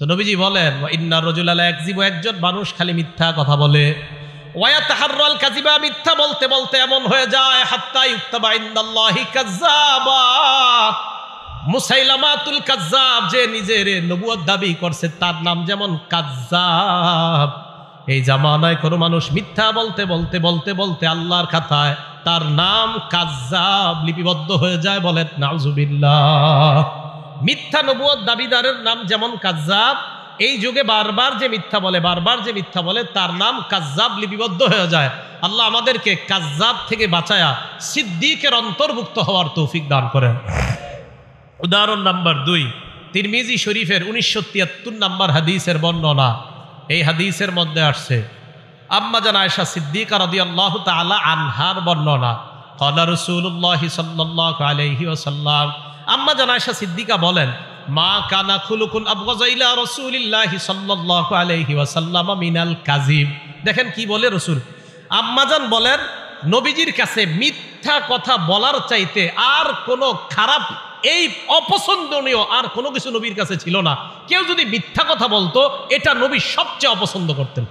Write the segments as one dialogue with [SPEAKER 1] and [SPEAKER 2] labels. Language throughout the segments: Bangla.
[SPEAKER 1] তো নবীজি বলেন ইন্নার রাজুলা লা ইয়াকযিবু, একজন মানুষ খালি মিথ্যা কথা বলে, ওয়া ইয়াতাহাররাল কাযিবা, মিথ্যা বলতে বলতে এমন হয়ে যায় হাত্তা ইউক্তাবা ইনদাল্লাহি কাযযাবা। মুসাইলামাতুল কাযযাব, যে নিজের নবুয়ত দাবি করছে, তার নাম যেমন কাযযাব। এই জামানায় কোনো মানুষ মিথ্যা বলতে বলতে বলতে বলতে আল্লাহর খাতায় তার নাম কাযযাব লিপিবদ্ধ হয়ে যায়। বলেন নাউযুবিল্লাহ। মিথ্যা নবুয়ত দাবিদারের নাম যেমন কাযযাব, এই যুগে বারবার যে মিথ্যা বলে, বারবার যে মিথ্যা বলে, তার নাম কাযযাব লিপিবদ্ধ হয়ে যায়। আল্লাহ আমাদেরকে কাযযাব থেকে বাঁচায়া সিদ্দিকের অন্তর্ভুক্ত হওয়ার তৌফিক দান করেন। উদাহরণ নাম্বার 2, তিরমিজি শরীফের 1973 নম্বর হাদিসের বর্ণনা। এই হাদিসের মধ্যে আসছে আম্মা জান আয়েশা সিদ্দিকা রাদিয়াল্লাহু তাআলা আনহার বর্ণনা। ক্বালা রাসূলুল্লাহি সাল্লাল্লাহু আলাইহি ওয়াসাল্লাম, আম্মা জান আয়েশা সিদ্দিকা বলেন, মা কানা খুলুকুন আবগাযা ইলা রাসূলিল্লাহি সাল্লাল্লাহু আলাইহি ওয়াসাল্লাম মিনাল কাযিব। দেখেন কি বলে রাসূল। আম্মা জান বলেন, নবীজির কাছে মিথ্যা কথা বলার চাইতে আর কোনো খারাপ, এই অপছন্দনীয় আর কোনো কিছু নবীর কাছে ছিল না। কেউ যদি মিথ্যা কথা বলতো, এটা নবী সবচেয়ে অপছন্দ করতেন।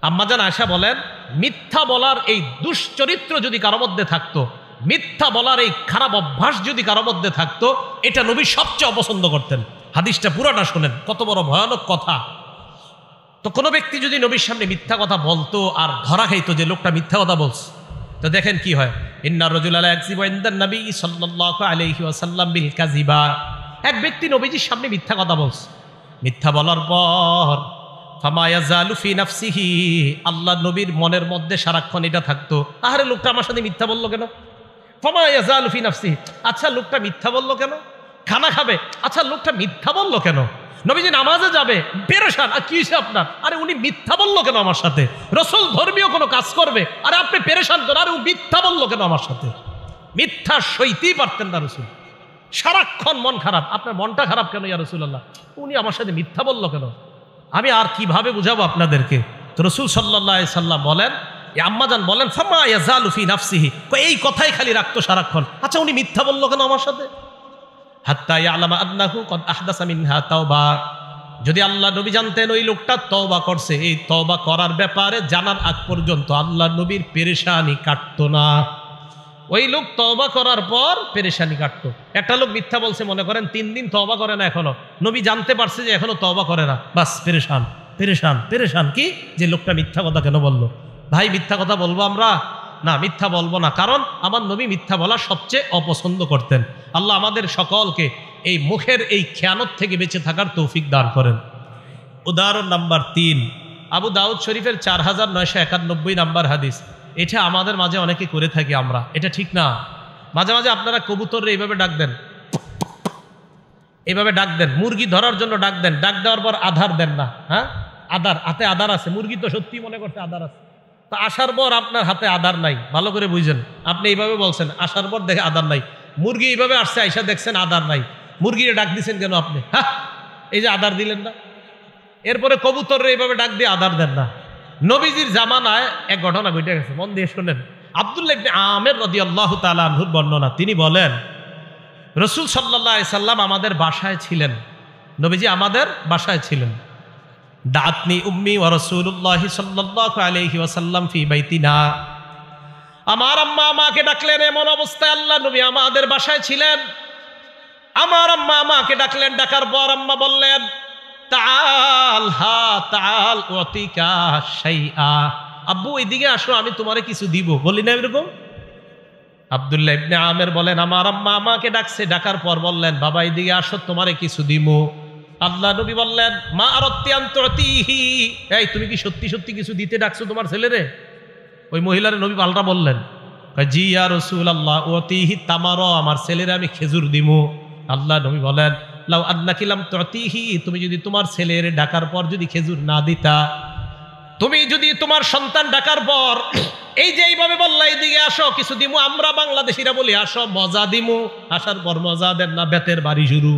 [SPEAKER 1] আম্মাজান আয়েশা বলেন, মিথ্যা বলার এই দুশ্চরিত্র যদি কারো মধ্যে থাকতো, মিথ্যা বলার এই খারাপ অভ্যাস যদি কারো মধ্যে থাকতো, এটা নবী সবচেয়ে অপছন্দ করতেন। হাদিসটা পুরাটা শোনেন, কত বড় ভয়ানক কথা। তো কোনো ব্যক্তি যদি নবীর সামনে মিথ্যা কথা বলতো আর ধরা খাইতো যে লোকটা মিথ্যা কথা বলছে, তো দেখেন কি হয়। ইন্নার রাজুলা লা ইয়াকযিবু ইনদান নবী সাল্লাল্লাহু আলাইহি ওয়াসাল্লাম বিল কাযিবা। এক ব্যক্তি নবীজির সামনে মিথ্যা কথা বলছে। মিথ্যা বলার পর ফামা ইয়াজালু ফি নাফসিহি, আল্লাহ নবীর মনের মধ্যে সারাক্ষণ এটা থাকতো, আরে লোকটা আমার সাথে মিথ্যা বললো কেন? ফামা ইয়াজালু ফি নাফসিহি, আচ্ছা লোকটা মিথ্যা বললো কেন? খানা খাবে, আচ্ছা লোকটা মিথ্যা বললো কেন? নবীজি নামাজে যাবে, পেরেশান, আর কি হয়েছে আপনার? আরে উনি মিথ্যা বললো কেন আমার সাথে? রাসূল ধর্মীয় কোনো কাজ করবে, আরে আপনি পেরেশান কেন? আরে ও মিথ্যা বললো কেন আমার সাথে? মিথ্যা সইতেই পারতেন না রাসূল। সারাক্ষণ মন খারাপ। আপনার মনটা খারাপ কেন ইয়া রাসূলুল্লাহ? উনি আমার সাথে মিথ্যা বললো কেন? আমি আর কিভাবে বুঝাবো আপনাদেরকে? তো রাসূল সাল্লাল্লাহু আলাইহি সাল্লাম বলেন, আম্মাজান বলেন, ফামা ইয়াজালু ফি নাফসিহি, এই কথাই খালি রাখতো সারাক্ষণ, আচ্ছা উনি মিথ্যা বললো কেন আমার সাথে? হাত্তা ইয়ালামা আন্নাহু কদ আহদাসা মিনহা তাওবা, যদি আল্লাহ নবী জানতেন ওই লোকটা তওবা করছে, এই তওবা করার ব্যাপারে জানার আগ পর্যন্ত আল্লাহ নবীর পেরেশানি কাটতো না। ওই লোক তওবা করার পর পেরেশানি কাটতো। একটা লোক মিথ্যা বলছে, মনে করেন 3 দিন তওবা করে না, এখনো নবী জানতে পারছে যে এখনো তওবা করে না, বাস পেরেশান পেরেশান পেরেশান। কি যে লোকটা মিথ্যা কথা কেন বললো? ভাই মিথ্যা কথা বলবো আমরা? না, মিথ্যা বলবো না, কারণ আমার নবী মিথ্যা বলা সবচেয়ে অপছন্দ করতেন। আল্লাহ আমাদের সকলকে এই মুখের এই খেয়ানত থেকে বেঁচে থাকার তৌফিক দান করেন। উদাহরণ নাম্বার 3, আবু দাউদ শরীফের 4991 নাম্বার হাদিস। এটা আমাদের মাঝে অনেকে করে থাকি আমরা, এটা ঠিক না। মাঝে মাঝে আপনারা কবুতররে এইভাবে ডাক দেন, এইভাবে ডাক দেন, মুরগি ধরার জন্য ডাক দেন, ডাক দেওয়ার পর আধার দেন না। হ্যাঁ, আধার, হাতে আধার আছে, মুরগি তো সত্যি মনে করছে আধার আছে, তো আসার পর আপনার হাতে আধার নাই, ভালো করে বুঝেন। আপনি এইভাবে বলছেন, আসার পর দেখে আধার নাই। মুরগি এইভাবে আসছে, আইসা দেখছেন আধার নাই, মুরগিরে ডাক দিচ্ছেন কেন আপনি? হ্যাঁ, এই যে আধার দিলেন না। এরপরে কবুতররে এইভাবে ডাক দিয়ে আধার দেন না। নবীজির জামানায় এক ঘটনা ঘটে গেছে, মন দিয়ে শোনেন। আব্দুল্লাহ ইবনে আমের রাদিয়াল্লাহু তাআলা আনহুর বর্ণনা। তিনি বলেন, রাসূল সাল্লাল্লাহু আলাইহি সাল্লাম আমাদের বাসায় ছিলেন, নবীজি আমাদের বাসায় ছিলেন। দাতনি উম্মি ওয়া রাসূলুল্লাহি সাল্লাল্লাহু আলাইহি ওয়াসাল্লাম ফি বাইতিনা, আমার আম্মা আমাকে ডাকলেন। এমন অবস্থায় আল্লাহ নবী আমাদের বাসায় ছিলেন। আমার আম্মা আমাকে ডাকলেন, ডাকার পর আম্মা বললেন, তাআল হা তাআল উতিকা শাইআ, আব্বু এদিকে আসো, আমি তোমারে কিছু দিব। বলি না এরকম? আব্দুল্লাহ ইবনে আমের বলেন, আমার আম্মা আমাকে ডাকছে, ডাকার পর বললেন, বাবা এদিকে আসো, তোমারে কিছু দিব। আল্লাহ নবী বললেন, মা আরাদতি আন তুতিহি, এই তুমি কি সত্যি সত্যি কিছু দিতে ডাকছো তোমার ছেলেরে? ওই মহিলার নবী পাল্টা বললেন, জি ইয়া রাসূলুল্লাহ উতিহি তামারা, আমার ছেলেরে আমি খেজুর দিমু। আল্লাহ নবী বলেন, লাউ আন্নাকি লাম তুতিহি, তুমি যদি তোমার ছেলের ডাকার পর যদি খেজুর না দিতা, তুমি যদি তোমার সন্তান ডাকার পর এই যে এইভাবে বললা, এইদিকে আসো কিছু দিমু, আমরা বাংলাদেশিরা বলি আসো মজা দিমু, আসার পর মজা দেন না, বেতের বাড়ি শুরু।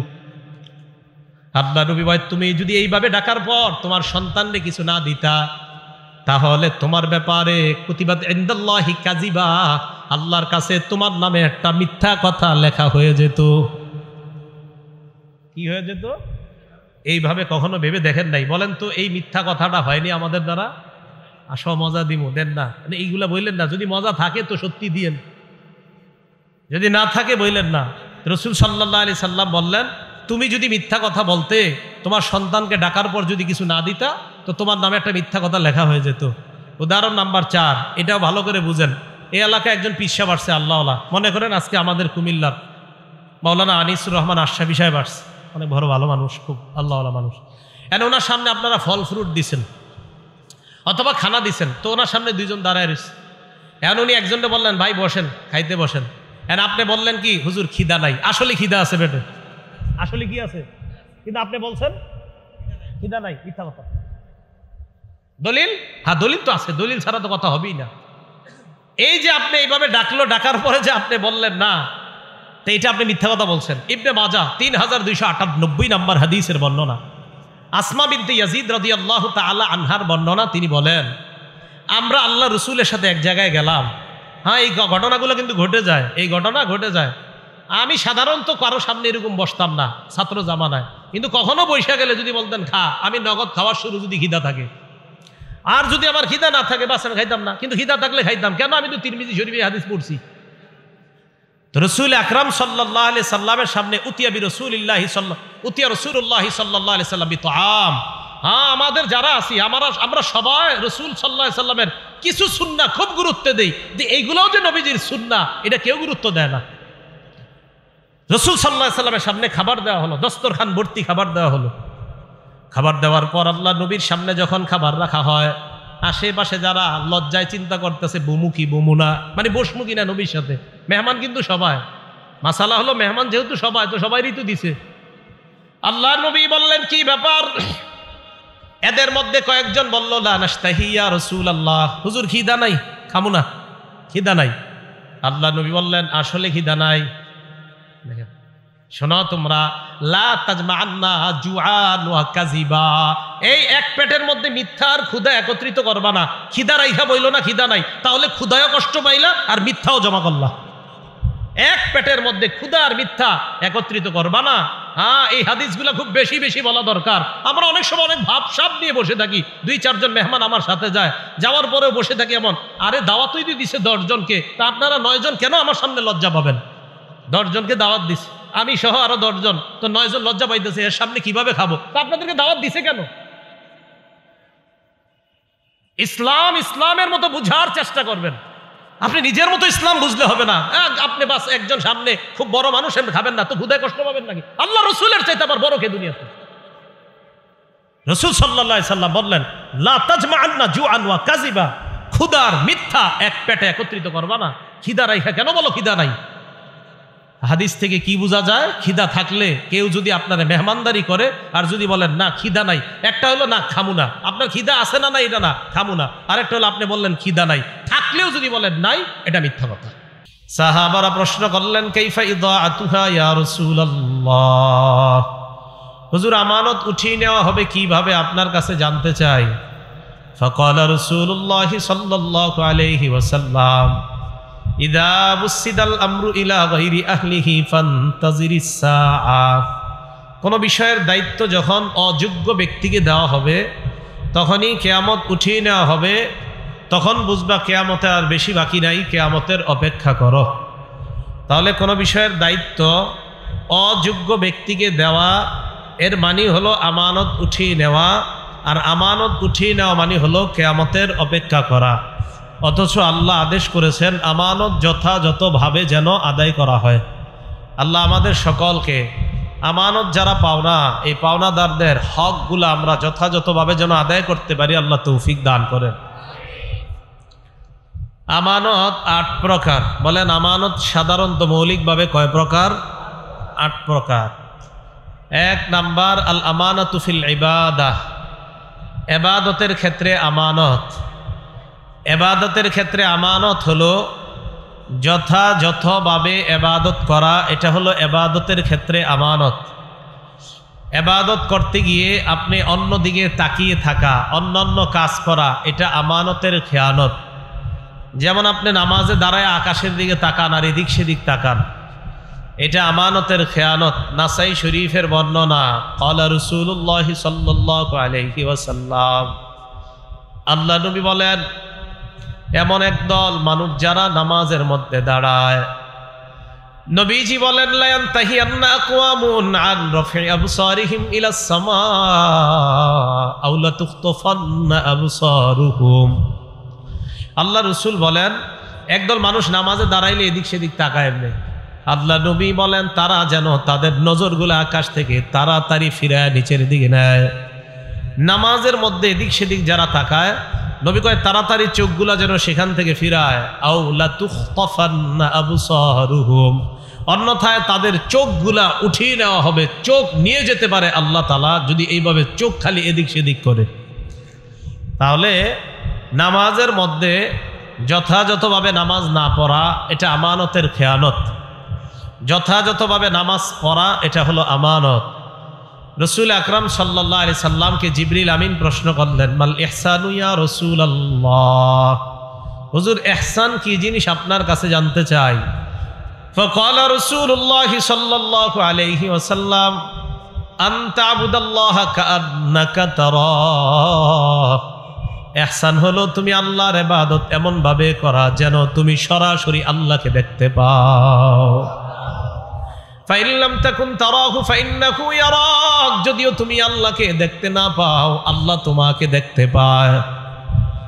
[SPEAKER 1] আল্লাহ নবী বলেন, তুমি যদি এইভাবে ডাকার পর তোমার সন্তানরে কিছু না দিতা, তাহলে তোমার ব্যাপারে কুতিবাত ইনদাল্লাহি কাযিবা, আল্লাহর কাছে তোমার নামে একটা মিথ্যা কথা লেখা হয়ে যেত। কি হয়ে যেত? এইভাবে কখনো ভেবে দেখেন নাই? বলেন তো এই মিথ্যা কথাটা হয়নি আমাদের দ্বারা? আসো মজা দিমু, দেন না, মানে এইগুলা বললেন না। যদি মজা থাকে তো সত্যি দিয়েন, যদি না থাকে বললেন না। রসুল সাল্লাল্লাহু আলাইহি সাল্লাম বললেন, তুমি যদি মিথ্যা কথা বলতে, তোমার সন্তানকে ডাকার পর যদি কিছু না দিতা, তো তোমার নামে একটা মিথ্যা কথা লেখা হয়ে যেত। উদাহরণ নাম্বার 4, এটাও ভালো করে বুঝেন। এই এলাকায় একজন পিসা বাড়ছে আল্লাহওয়ালা, মনে করেন আজকে আমাদের কুমিল্লার মাওলানা আনিসুর রহমান আশরাফি সাহেব আসছে, অনেক বড় ভালো মানুষ, খুব আল্লাহওয়ালা মানুষ। এন ওনার সামনে আপনারা ফল ফ্রুট দিছেন অথবা খানা দিছেন, তো ওনার সামনে দুইজন দাঁড়ায় রয়েছে। এখন উনি একজনকে বললেন, ভাই বসেন, খাইতে বসেন। এখন আপনি বললেন কি, হুজুর খিদা নাই। আসলে খিদা আছে পেটে, আসলে কি আছে, কিন্তু আপনি বলছেন খিদা নাই, মিথ্যা কথা। দলিল? হ্যাঁ দলিল তো আছে, দলিল ছাড়া তো কথা হবেই না। এই যে আপনি এইভাবে ডাকলো, ডাকার পরে যে আপনি বললেন না, তো এটা আপনি মিথ্যা কথা বলছেন। ইবনে মাজাহ 3298 নম্বর হাদিসের বর্ণনা, আসমা বিনতে ইয়াজিদ রাদিয়াল্লাহু তাআলা আনহার বর্ণনা। তিনি বলেন, আমরা আল্লাহ রসুলের সাথে এক জায়গায় গেলাম। হ্যাঁ, এই ঘটনাগুলো কিন্তু ঘটে যায়, এই ঘটনা ঘটে যায়। আমি সাধারণত কারো সামনে এরকম বসতাম না ছাত্র জামানায়, কিন্তু কখনো বৈশা গেলে যদি বলতেন খা, আমি নগদ খাওয়ার শুরু যদি খিদা থাকে। আর যদি আমার খিদা না থাকে বাস আমি খাইতাম না, কিন্তু খিদা থাকলে খাইতাম। কেন? আমি তো তিরমিজি শরীফে হাদিস পড়ছি। তো রসুল আকরাম সাল্লাল্লাহু আলাইহি সাল্লামের সামনে উতিয়া রাসূলুল্লাহি সাল্লাল্লাহু আলাইহি সাল্লাম বিতআম। হ্যাঁ, আমাদের যারা আছি আমরা সবাই রসুল সাল্লাল্লাহু আলাইহি সাল্লামের কিছু সুন্নাহ খুব গুরুত্ব দেই, যে এইগুলোও যে নবীজির সুন্নাহ, এটা কেউ গুরুত্ব দেয় না। রসুল সাল্লাল্লাহু আলাইহি সাল্লামের সামনে খাবার দেওয়া হলো, দস্তরখান ভর্তি খাবার দেওয়া হলো। খাবার দেওয়ার পর আল্লাহ নবীর সামনে যখন খাবার রাখা হয়, আশেপাশে যারা লজ্জায় চিন্তা করতেছে বমু কি বমু না, মানে বসমু কিনা নবীর সাথে। মেহমান কিন্তু সবাই, মাসালা হলো মেহমান যেহেতু সবাই, তো সবাইরই তো দিছে। আল্লাহ নবী বললেন, কি ব্যাপার? এদের মধ্যে কয়েকজন বলল, লা নাস্তাহি ইয়া রাসূলুল্লাহ, হুজুর খিদা নাই, খামু না, খিদা নাই। আল্লাহ নবী বললেন, আসলে খিদা নাই। দেখেন, শোনো তোমরা, লা তাজমাআন্না জুআন ওয়া কাযিবা, এই এক পেটের মধ্যে মিথ্যা আর ক্ষুধা একত্রিত করবা না। খিদা রাইখা বইলো না খিদা নাই, তাহলে ক্ষুধায়ও কষ্ট পাইলা আর মিথ্যাও জমা করলা। এক পেটের মধ্যে ক্ষুধা আর মিথ্যা একত্রিত করবা না। হ্যাঁ, এই হাদিসগুলো খুব বেশি বেশি বলা দরকার। আমরা অনেক সময় অনেক ভাবসাব নিয়ে বসে থাকি। 2-4 জন মেহমান আমার সাথে যায়, যাওয়ার পরেও বসে থাকি এমন, আরে দাওয়াতই দিয়ে দিছে 10 জনকে, তা আপনারা 9 জন কেন আমার সামনে লজ্জা পাবেন? 10 জনকে দাওয়াত দিছে, আমি সহ আরো 10 জন, তো 9 জন লজ্জা পাইতেছে, এর সামনে কিভাবে খাবো? তা আপনাদেরকে দাওয়াত দিছে কেন? ইসলামের মতো বুঝার চেষ্টা করবেন। আপনি নিজের মতো ইসলাম বুঝলে হবে না। আপনি বাস একজন সামনে খুব বড় মানুষ খাবেন না, তো ক্ষুধায় কষ্ট পাবেন নাকি? আল্লাহ রসুলের চাইতে আবার বড় কে দুনিয়াতে? রসুল সাল্লাল্লাহু আলাইহি সাল্লাম বললেন, লা তাজমাআন্না জুআন ওয়া কাযিবা, ক্ষুধার মিথ্যা এক পেটে একত্রিত করবা না। খিদা রাইখা কেন বলো খিদা নাই? হাদিস থেকে কি বোঝা যায়? খিদা থাকলে কেউ যদি আপনার মেহমানদারি করে আর যদি বলেন না খিদা নাই, একটা হলো না খামু না, আপনার খিদা আছে না, না এটা না খামু না, আরেকটা হলো আপনি বললেন খিদা নাই, থাকলেও যদি বলেন নাই, এটা মিথ্যা কথা। সাহাবারা প্রশ্ন করলেন, কাইফা ইদাআতুহা ইয়া রাসূলুল্লাহ, হুজুর আমানত উঠিয়ে নেওয়া হবে কিভাবে, আপনার কাছে জানতে চাই। ফাকালা রাসূলুল্লাহ সাল্লাল্লাহু আলাইহি ওয়াসাল্লাম, ইদা বুসিদাল আমরু ইলা গায়রি আহলিহি ফান্তাজিরিস সাআ, কোন বিষয়ের দায়িত্ব যখন অযোগ্য ব্যক্তিকে দেওয়া হবে, তখনই কিয়ামত উঠিয়ে নেওয়া হবে, তখন বুঝবা কিয়ামতে আর বেশি বাকি নাই, কিয়ামতের অপেক্ষা করো। তাহলে কোনো বিষয়ের দায়িত্ব অযোগ্য ব্যক্তিকে দেওয়া, এর মানে হলো আমানত উঠিয়ে নেওয়া, আর আমানত উঠিয়ে নেওয়া মানে হলো কিয়ামতের অপেক্ষা করা। অথচ আল্লাহ আদেশ করেছেন আমানত যথাযথভাবে যেন আদায় করা হয়। আল্লাহ আমাদের সকলকে আমানত যারা পাওনা, এই পাওনাদারদের হকগুলো আমরা যথাযথভাবে যেন আদায় করতে পারি, আল্লাহ তৌফিক দান করেন। আমানত 8 প্রকার। বলেন, আমানত সাধারণত মৌলিকভাবে কয় প্রকার? 8 প্রকার। 1 নাম্বার আল আমানাতু ফিল ইবাদাহ, ইবাদতের ক্ষেত্রে আমানত। এবাদতের ক্ষেত্রে আমানত হলো যথাযথভাবে এবাদত করা, এটা হলো এবাদতের ক্ষেত্রে আমানত। এবাদত করতে গিয়ে আপনি অন্যদিকে তাকিয়ে থাকা, অন্যান্য কাজ করা, এটা আমানতের খেয়ানত। যেমন আপনি নামাজে দাঁড়ায় আকাশের দিকে তাকান আর এদিক সেদিক তাকান, এটা আমানতের খেয়ানত। নাসাই শরীফের বর্ণনা, ক্বালা রাসূলুল্লাহ সাল্লাল্লাহু আলাইহি ওয়াসাল্লাম, আল্লাহ নবী বলেন, এমন একদল মানুষ যারা নামাজের মধ্যে দাঁড়ায়, নবীজি বলেন, লা ইয়ানতাহিয়ান্না আকওয়ামুন আন রাফি আবসারিহিম ইলাস সামা আও লা তুখতাফান্না আবসারুহুম। আল্লাহ রাসূল বলেন, একদল মানুষ নামাজে দাঁড়াইলে এদিক সেদিক তাকায় এমনি। আল্লাহ নবী বলেন, তারা যেন তাদের নজরগুলো আকাশ থেকে তাড়াতাড়ি ফিরায় নিচের দিকে নেয়। নামাজের মধ্যে এদিক সেদিক যারা তাকায়, নবী কয় তাড়াতাড়ি চোখগুলা যেন সেখান থেকে ফিরায়। আও লা তুখতাফান্না আবসারুহুম, অন্যথায় তাদের চোখগুলা উঠিয়ে নেওয়া হবে, চোখ নিয়ে যেতে পারে আল্লাহ তাআলা যদি এইভাবে চোখ খালি এদিক সেদিক করে। তাহলে নামাজের মধ্যে যথাযথভাবে নামাজ না পড়া এটা আমানতের খেয়ানত। যথাযথভাবে নামাজ পড়া এটা হলো আমানত। রসুল আকরাম সাল্লাল্লাহু আলাইহি সাল্লামকে জিবরিল আমিন প্রশ্ন করলেন, মাল ইহসানু ইয়া রাসূলুল্লাহ, হুজুর ইহসান কি জিনিস আপনার কাছে জানতে চাই। ফাকালা রাসূলুল্লাহ সাল্লাল্লাহু আলাইহি ওয়াসাল্লাম, আন তা'বুদাল্লাহা কাআন্নাকা তারাহ, ইহসান হলো তুমি আল্লাহর ইবাদত এমন ভাবে করা যেন তুমি সরাসরি আল্লাহকে দেখতে পাও। ফাইন লাম তাকুন তারাহু ফাইন্নাহু ইয়ারাক, যদিও তুমি আল্লাহকে দেখতে না পাও, আল্লাহ তোমাকে দেখতে পায়।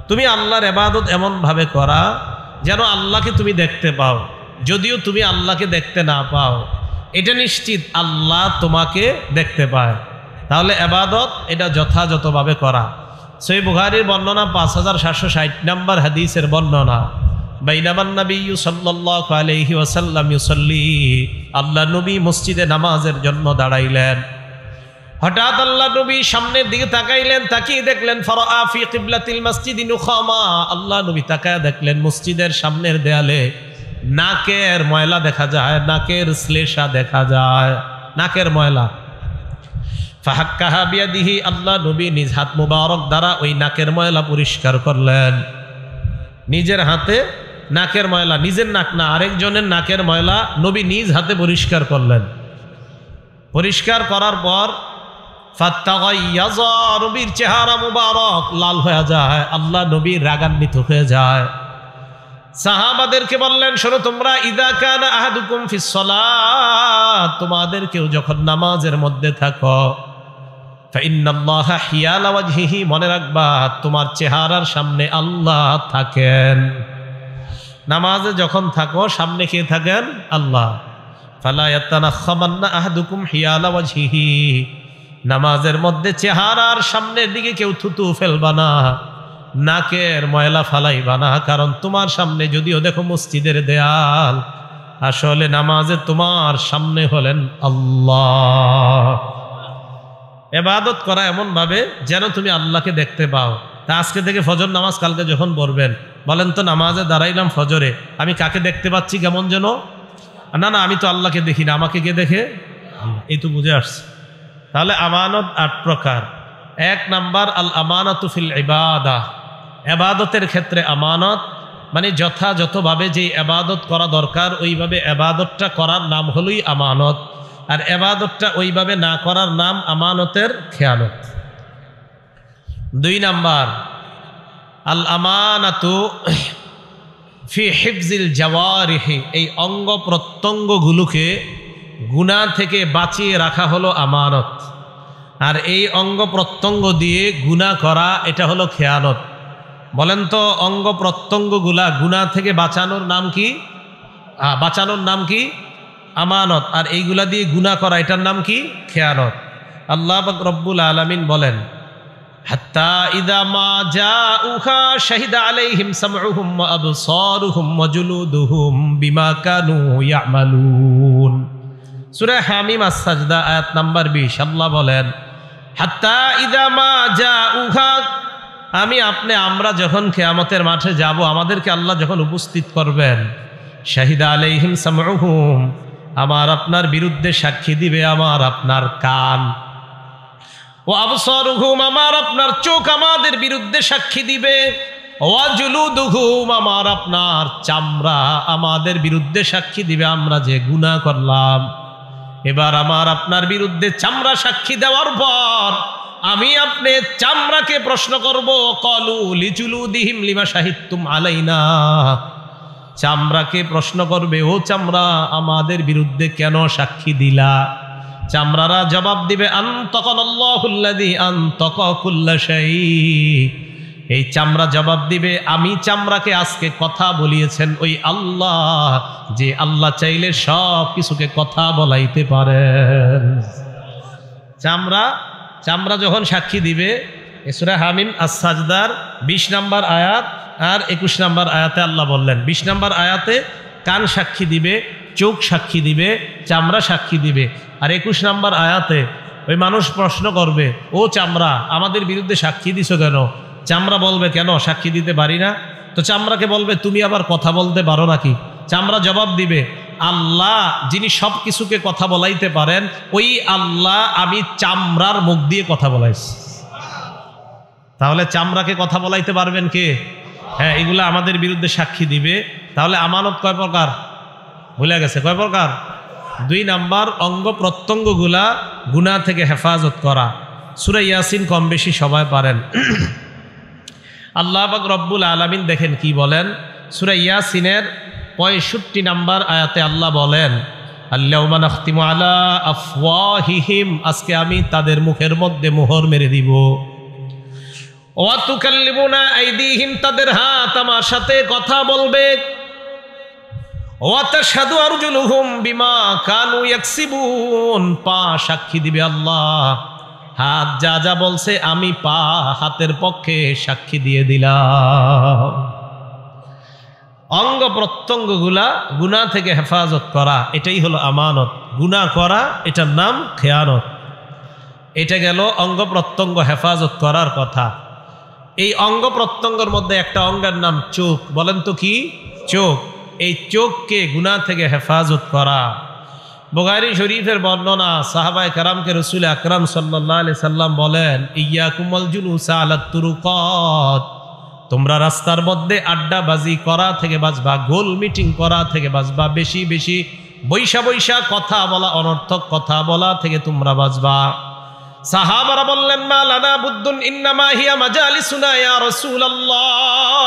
[SPEAKER 1] তুমি আল্লাহর ইবাদত এমন ভাবে করা যেন আল্লাহকে তুমি দেখতে পাও, যদিও তুমি আল্লাহকে দেখতে না পাও, এটা নিশ্চিত আল্লাহ তোমাকে দেখতে পায়। তাহলে ইবাদত এটা যথাযথভাবে করা। সহিহ বুখারীর বর্ণনা 5760 নম্বর হাদিসের বর্ণনা, বাইনামান নবিয়্যু সাল্লাল্লাহু আলাইহি ওয়াসাল্লাম ইউসাল্লি, আল্লাহ নবী মসজিদে নামাজের জন্য দাঁড়াইলেন। হঠাৎ আল্লাহ নবী সামনের দিকে তাকাইলেন, তাকিয়ে দেখলেন ফারাআ ফি কিবলাতিল মসজিদি নুখামা, আল্লাহ নবী তাকায় দেখলেন মসজিদের সামনের দেয়ালে নাকের ময়লা দেখা যায়, নাকের শ্লেষা দেখা যায়, নাকের ময়লা। ফাহাক্কাহা বিয়াদিহি, আল্লাহ নবী নিজ হাত মুবারক দ্বারা ওই নাকের ময়লা পরিষ্কার করলেন। নিজের হাতে নাকের ময়লা, নিজের নাক না আরেকজনের নাকের ময়লা নবী নিজ হাতে পরিষ্কার করলেন। পরিষ্কার করার পর ফাত্তাগাইয়াযা, নবীর চেহারা মুবারক লাল হয়ে যায়, আল্লাহ নবী রাগান্বিত হয়ে যায়। সাহাবাদেরকে বললেন, শোনো তোমরা, ইযা কানা আহাদুকুম ফিস সালাত, তোমাদের কেউ যখন নামাজের মধ্যে থাকো, ফাইন্নাল্লাহা হিয়ালা ওয়াজহিহি, মনে রাখবা তোমার চেহারার সামনে আল্লাহ থাকেন। নামাজে যখন থাকো সামনে কে থাকেন? আল্লাহ। ফালা ইয়াতানাখামান্না আহাদুকুম হিয়ালা ওয়াজহিহি, নামাজের মধ্যে চেহারার সামনের দিকে কেউ থুতু ফেলবা না, নাকের ময়লা ফালাইবা না, কারণ তোমার সামনে যদিও দেখো মসজিদের দেয়াল, আসলে নামাজে তোমার সামনে হলেন আল্লাহ। ইবাদত করা এমন ভাবে যেন তুমি আল্লাহকে দেখতে পাও। তা আজকে থেকে ফজর নামাজ কালকে যখন পড়বেন, বলেন তো নামাজে দাঁড়াইলাম ফজরে, আমি কাকে দেখতে পাচ্ছি কেমন যেন? না না, আমি তো আল্লাহকে দেখি না, আমাকে কে দেখে? এই তো বুঝে আসছে। তাহলে আমানত 8 প্রকার। 1 নাম্বার আল আমানাতু ফিল ইবাদাহ, ইবাদতের ক্ষেত্রে আমানত মানে যথাযথভাবে যে ইবাদত করা দরকার ওইভাবে ইবাদতটা করার নাম হলোই আমানত, আর ইবাদতটা ওইভাবে না করার নাম আমানতের খেয়ানত। 2 নাম্বার আল আমানাতু ফি হিফজিল জাওয়ারিহি, এই অঙ্গ প্রত্যঙ্গগুলোকে গুনাহ থেকে বাঁচিয়ে রাখা হলো আমানত, আর এই অঙ্গ প্রত্যঙ্গ দিয়ে গুনাহ করা এটা হলো খেয়ানত। বলেন তো অঙ্গ প্রত্যঙ্গগুলা গুনাহ থেকে বাঁচানোর নাম কি? বাঁচানোর নাম কি? আমানত। আর এইগুলা দিয়ে গুনাহ করা এটার নাম কি? খেয়ানত। আল্লাহ পাক রব্বুল আলামিন বলেন, হাত্তা ইযা মা জাউহা শাহিদা আলাইহিম সামউহুম ওয়া আবসারুহুম ওয়া জুলুদুহুম বিমা কানু ইয়ামালুন। সূরা হামিম আস-সাজদা আয়াত নাম্বার 20। আল্লাহ বলেন, হাত্তা ইযা মা জাউহা, আমরা যখন কিয়ামতের মাঠে যাব, আমাদেরকে আল্লাহ যখন উপস্থিত করবেন, শাহিদা আলাইহিম সামউহুম, আমার আপনার বিরুদ্ধে সাক্ষী দিবে আমার আপনার কান, ও আবসারুহুম, আমার আপনার চোখ আমাদের বিরুদ্ধে সাক্ষী দিবে, ওয়া জুলুদুহুম, আমার আপনার চামড়া আমাদের বিরুদ্ধে সাক্ষী দিবে আমরা যে গুনাহ করলাম। এবার আমার আপনার বিরুদ্ধে চামড়া সাক্ষী দেওয়ার পর আমি আপনি চামড়াকে প্রশ্ন করব, ক্বালু লিজুলুদিহিম লিমা শাহিদতুম আলাইনা। চামড়াকে প্রশ্ন করবে, ও চামড়া আমাদের বিরুদ্ধে কেন সাক্ষী দিলা? চামড়ারা জবাব দিবে, আনতাকাল্লাহুল্লাযী আনতাকা কুল্লা শাই। এই চামড়া জবাব দিবে, আমি চামড়াকে আজকে কথা বলিয়েছেন ওই আল্লাহ, যে আল্লাহ চাইলে সব কিছুকে কথা বলাইতে পারেন। চামড়া যখন সাক্ষী দিবে, সূরা হামিম আস-সাজদার 20 নম্বর আয়াত আর 21 নম্বর আয়াতে আল্লাহ বললেন, 20 নম্বর আয়াতে কান সাক্ষী দিবে, চোখ সাক্ষী দিবে, চামড়া সাক্ষী দিবে। আর 21 নম্বর আয়াতে ওই মানুষ প্রশ্ন করবে, ও চামড়া আমাদের বিরুদ্ধে সাক্ষী দিছো কেন? চামড়া বলবে, কেন সাক্ষী দিতে পারি না। তো চামড়াকে বলবে, তুমি আবার কথা বলতে পারো নাকি? চামড়া জবাব দিবে, আল্লাহ যিনি সব কিছুকে কথা বলাইতে পারেন ওই আল্লাহ আমি চামড়ার মুখ দিয়ে কথা বলাইছি। তাহলে চামড়াকে কথা বলাইতে পারবেন কে? হ্যাঁ, এগুলা আমাদের বিরুদ্ধে সাক্ষী দিবে। তাহলে আমানত কয় প্রকার? ভুলে গেছে, কয় প্রকার? 2 নাম্বার, অঙ্গ প্রত্যঙ্গগুলা গুনাহ থেকে হেফাজত করা। সূরা ইয়াসিন কম বেশি সবাই পারেন। আল্লাহ পাক রব্বুল আলামিন দেখেন কি বলেন, সূরা ইয়াসিনের 65 নাম্বার আয়াতে আল্লাহ বলেন, আল-ইয়াওমা নাখতিমু আলা আফওয়াহিহিম, আজকে আমি তাদের মুখের মধ্যে মোহর মেরে দিব। ওয়া তুকাল্লিমুনা আইদিহিম, তাদের হাত আমার সাথে কথা বলবে। ওয়া তাশহাদু আরজুলুহুম বিমা কানু ইয়াকসিবুন, পা সাক্ষী দিবে আল্লাহ, হাত যা যা বলছে আমি পা হাতের পক্ষে সাক্ষী দিয়ে দিলাম। অঙ্গ প্রত্যঙ্গগুলা গুনাহ থেকে হেফাজত করা, এটাই হলো আমানত। গুনাহ করা এটার নাম খেয়ানত। এটা গেল অঙ্গ প্রত্যঙ্গ হেফাজত করার কথা। এই অঙ্গ প্রত্যঙ্গের মধ্যে একটা অঙ্গের নাম চোখ। বলেন তো কি? চোখ। এই চোখকে গুনাহ থেকে হেফাজত করা। বুখারী শরীফের বর্ণনা, সাহাবায়ে কেরামকে রাসূল আকরাম সাল্লাল্লাহু আলাইহি সাল্লাম বলেন, ইয়াকুমুল জুলুসা আলাত তুরুকাত, তোমরা রাস্তার মধ্যে আড্ডাবাজি করা থেকে বাঁচবা, গোল মিটিং করা থেকে বাঁচবা, বেশি বেশি বৈশা বৈশা কথা বলা, অনর্থক কথা বলা থেকে তোমরা বাঁচবা। সাহাবারা বললেন, মা লানা বুদ্দুন ইন্নামা হিয়া মাজালিসুনা ইয়া রাসূলুল্লাহ,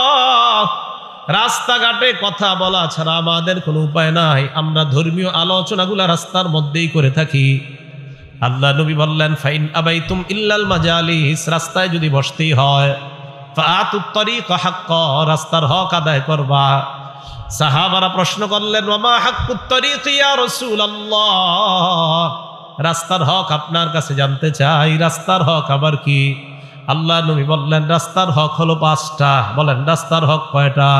[SPEAKER 1] রাস্তাঘাটে কথা বলা ছাড়া আমাদের কোনো উপায় নাই, আমরা ধর্মীয় আলোচনাগুলা রাস্তার মধ্যেই করে থাকি। আল্লাহ নবী বললেন, ফাইন আবাইতুম ইল্লাল মাজালিস, রাস্তায় যদি বসতেই হয়, ফাআতুত তরিকা হাক্কা, রাস্তার হক আদায় করবা। সাহাবারা প্রশ্ন করলেন, ওয়া মা হাক্কুত তরিক ইয়া রাসূলুল্লাহ, রাস্তার হক আপনার কাছে জানতে চাই, রাস্তার হক আবার কি? আল্লাহ নবী বললেন, রাস্তার হক হলো 5টা। বলেন, রাস্তার হক কয়টা?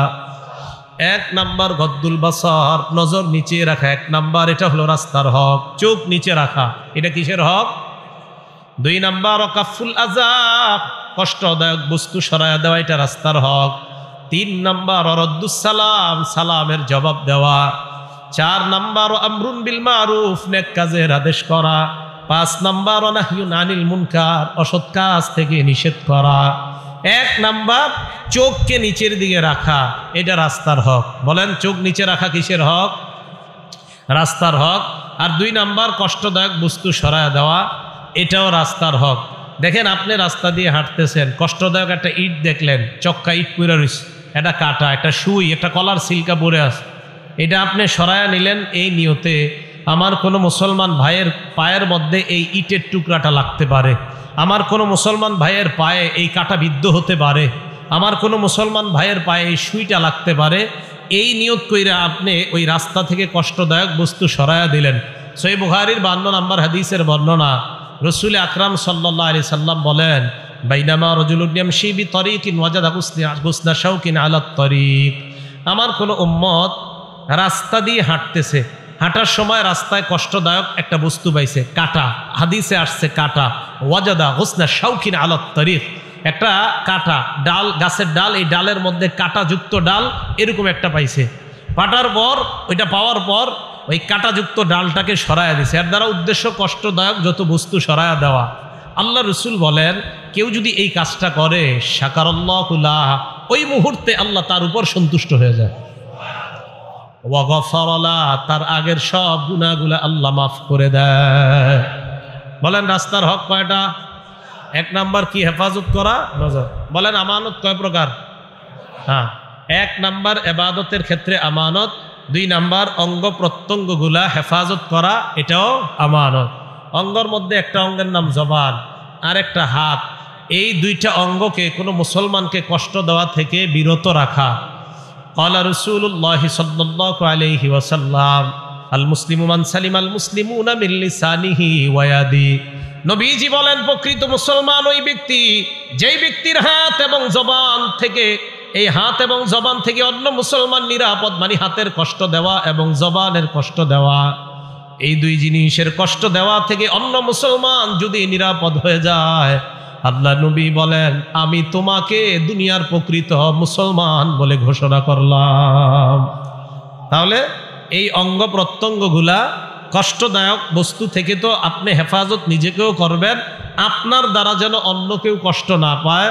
[SPEAKER 1] 1 নাম্বার গদ্দুল বাসার, নজর নিচে রাখা 1 নাম্বার, এটা হলো রাস্তার হক। চোখ নিচে রাখা, এটা কিসের হক? 2 নাম্বার কাফুল আযাব, কষ্টদায়ক বস্তু সরায়া দেওয়া, এটা রাস্তার হক। 3 নাম্বার রদ্দুস সালাম, সালামের জবাব দেওয়া। 4 নাম্বার আমরুন বিল মারুফ, নেক কাজের আদেশ করা। 5 নাম্বার নাহয়ুন আনিল মুনকার, অসৎ কাজ থেকে নিষেধ করা। 1 নাম্বার চোখকে নিচের দিকে রাখা, এটা রাস্তার হক। বলেন, চোখ নিচে রাখা কিসের হক? রাস্তার হক। আর 2 নাম্বার কষ্টদায়ক বস্তু সরায়া দেওয়া, এটাও রাস্তার হক। দেখেন, আপনি রাস্তা দিয়ে হাঁটতেছেন, কষ্টদায়ক একটা ইট দেখলেন, চক্কা ইট পুরা রয়েছে, এটা কাটা, একটা সুই, একটা কলার সিলকা পরে আছে, এটা আপনি সরায়া নিলেন এই নিয়তে আমার কোনো মুসলমান ভাইয়ের পায়ের মধ্যে এই ইটের টুকরাটা লাগতে পারে, আমার কোনো মুসলমান ভাইয়ের পায়ে এই কাটা বিদ্ধ হতে পারে, আমার কোনো মুসলমান ভাইয়ের পায়ে এই সুইটা লাগতে পারে, এই নিয়ত কইরা আপনি ওই রাস্তা থেকে কষ্টদায়ক বস্তু সরায়া দিলেন। সহিহ বুখারীর 52 নম্বর হাদিসের বর্ণনা, রাসূল আকরাম সাল্লাল্লাহু আলাইহি সাল্লাম বলেন, বাইনামা রাজুলুন ইয়ামশি বিতরিকিন ওয়াজাদা গুসনা শাওকিন আলাত তরিক, আমার কোনো উম্মত রাস্তা দিয়ে হাঁটতেছে, হাঁটার সময় রাস্তায় কষ্টদায়ক একটা বস্তু পাইছে, কাটা, হাদিসে আসছে কাটা, ওয়াজাদা গুসনা শাওকিন আলাত তরিক, একটা কাটা ডাল, গাছের ডাল, এই ডালের মধ্যে কাটাযুক্ত ডাল এরকম একটা পাইছে। পাটার পর, ওইটা পাওয়ার পর ওই কাটাযুক্ত ডালটাকে সরায়া দিছে। এর দ্বারা উদ্দেশ্য কষ্টদায়ক যত বস্তু সরায়া দেওয়া। আল্লাহ রসুল বলেন, কেউ যদি এই কাজটা করে, শাকারাল্লাহু লাহ, ওই মুহূর্তে আল্লাহ তার উপর সন্তুষ্ট হয়ে যায়। ওয়াগফারালা, তার আগের সব গুনাহগুলো আল্লাহ মাফ করে দেয়। বলেন রাস্তার হক কয়টা? এক নাম্বার কি? হেফাজত করা নজর। বলেন আমানত কয় প্রকার? হ্যাঁ, এক নাম্বার ইবাদতের ক্ষেত্রে আমানত, দুই নাম্বার অঙ্গ প্রত্যঙ্গগুলা হেফাজত করা, এটাও আমানত। অঙ্গের মধ্যে একটা অঙ্গের নাম জবান আর একটা হাত। এই দুইটা অঙ্গকে কোনো মুসলমানকে কষ্ট দেওয়া থেকে বিরত রাখা। ক্বালা রাসূলুল্লাহ সাল্লাল্লাহু আলাইহি ওয়াসাল্লাম আল মুসলিমু মান সালিমাল মুসলিমুনা মিন লিসানিহি ওয়া ইয়াদিহি। নবীজি বলেন, প্রকৃত মুসলমান ওই ব্যক্তি যেই ব্যক্তির হাত এবং জবান থেকে, এই হাত এবং জবান থেকে অন্য মুসলমান নিরাপদ, মানে হাতের কষ্ট দেওয়া এবং জবানের কষ্ট দেওয়া, এই দুই জিনিসের কষ্ট দেওয়া থেকে অন্য মুসলমান যদি নিরাপদ হয়ে যায়, আল্লাহ নবী বলেন আমি তোমাকে দুনিয়ার প্রকৃত মুসলমান বলে ঘোষণা করলাম। তাহলে এই অঙ্গ প্রত্যঙ্গগুলা কষ্টদায়ক বস্তু থেকে তো আপনি হেফাজত নিজেকেও করবেন, আপনার দ্বারা যেন অন্য কেউ কষ্ট না পায়।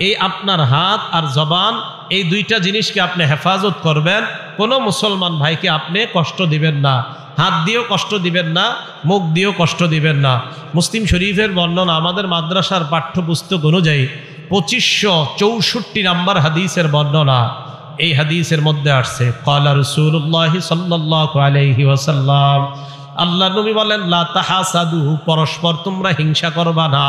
[SPEAKER 1] এই আপনার হাত আর জবান, এই দুইটা জিনিসকে আপনি হেফাজত করবেন। কোনো মুসলমান ভাইকে আপনি কষ্ট দিবেন না, হাত দিয়েও কষ্ট দিবেন না, মুখ দিয়েও কষ্ট দিবেন না। মুসলিম শরীফের বর্ণনা, আমাদের মাদ্রাসার পাঠ্যপুস্তক অনুযায়ী 2564 নাম্বার হাদিসের বর্ণনা। এই হাদিসের মধ্যে আসছে ক্বালা রাসূলুল্লাহ সাল্লাল্লাহু আলাইহি ওয়াসাল্লাম, আল্লাহ নবী বলেন লা তাহাসাদু, পরস্পর তোমরা হিংসা করবা না।